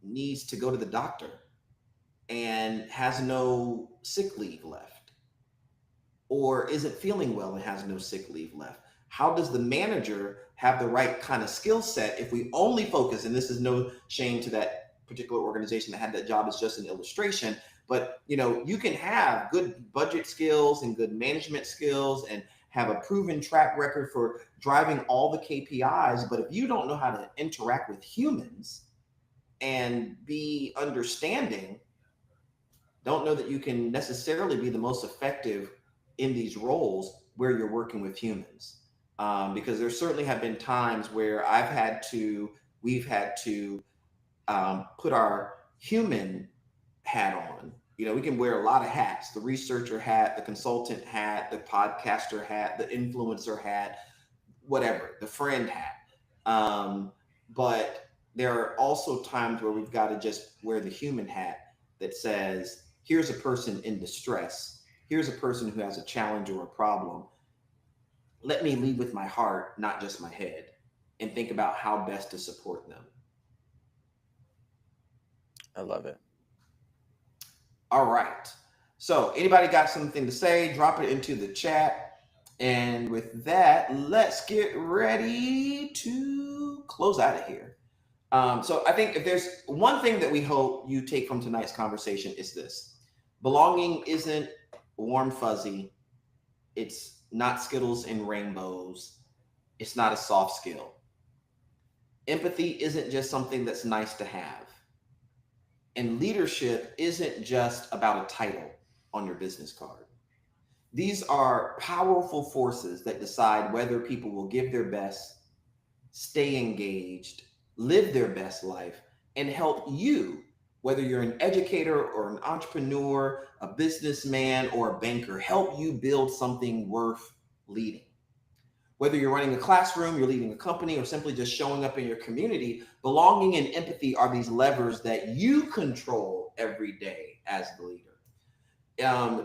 needs to go to the doctor and has no sick leave left, or isn't feeling well and has no sick leave left? How does the manager have the right kind of skill set if we only focus, and this is no shame to that particular organization that had that job, it's just an illustration, but you can have good budget skills and good management skills and have a proven track record for driving all the KPIs, but if you don't know how to interact with humans and be understanding, don't know that you can necessarily be the most effective in these roles where you're working with humans. Because there certainly have been times where we've had to put our human hat on. We can wear a lot of hats: the researcher hat, the consultant hat, the podcaster hat, the influencer hat, whatever, the friend hat. But there are also times where we've got to just wear the human hat that says, here's a person in distress. Here's a person who has a challenge or a problem. Let me lead with my heart, not just my head, and think about how best to support them. I love it. All right. So anybody got something to say, drop it into the chat. And with that, let's get ready to close out of here. So I think if there's one thing that we hope you take from tonight's conversation, is this: belonging isn't warm fuzzy. It's not Skittles and rainbows. It's not a soft skill. Empathy isn't just something that's nice to have. And leadership isn't just about a title on your business card. These are powerful forces that decide whether people will give their best, stay engaged, live their best life, and help you, whether you're an educator or an entrepreneur, a businessman or a banker, help you build something worth leading. Whether you're running a classroom, you're leading a company, or simply just showing up in your community, belonging and empathy are these levers that you control every day as the leader.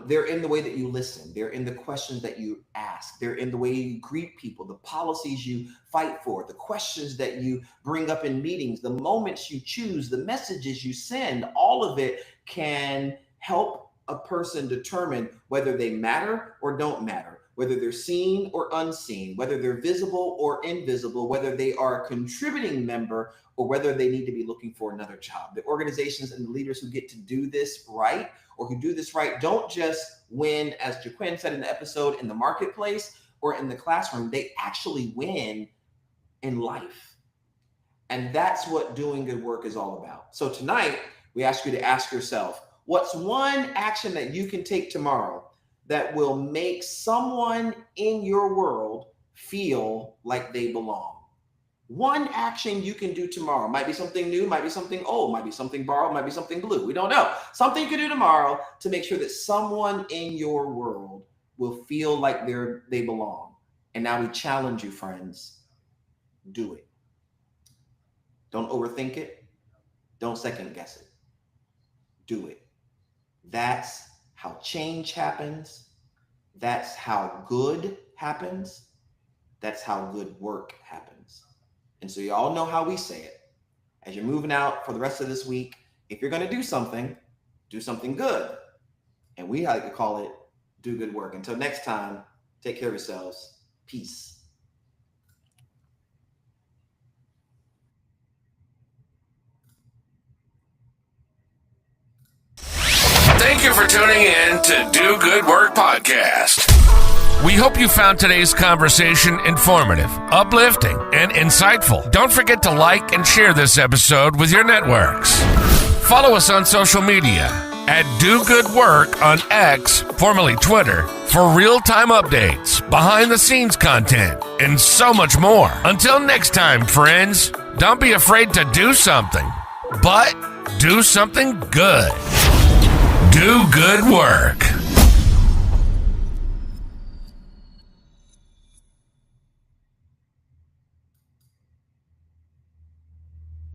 They're in the way that you listen. They're in the questions that you ask. They're in the way you greet people, the policies you fight for, the questions that you bring up in meetings, the moments you choose, the messages you send. All of it can help a person determine whether they matter or don't matter, whether they're seen or unseen, whether they're visible or invisible, whether they are a contributing member or whether they need to be looking for another job. The organizations and the leaders who get to do this right, or who do this right, don't just win, as Jaquin said in the episode, in the marketplace or in the classroom. They actually win in life. And that's what doing good work is all about. So tonight, we ask you to ask yourself, what's one action that you can take tomorrow that will make someone in your world feel like they belong? One action you can do tomorrow. Might be something new, might be something old, might be something borrowed, might be something blue. We don't know. Something you can do tomorrow to make sure that someone in your world will feel like they belong. And now we challenge you, friends. Do it. Don't overthink it. Don't second guess it. Do it. That's how change happens. That's how good happens. That's how good work happens. And so you all know how we say it. As you're moving out for the rest of this week, if you're going to do something good. And we like to call it do good work. Until next time, take care of yourselves. Peace. Thank you for tuning in to Do Good Work Podcast. We hope you found today's conversation informative, uplifting, and insightful. Don't forget to like and share this episode with your networks. Follow us on social media at Do Good Work on X, formerly Twitter, for real-time updates, behind-the-scenes content, and so much more. Until next time, friends, don't be afraid to do something, but do something good. Do good work.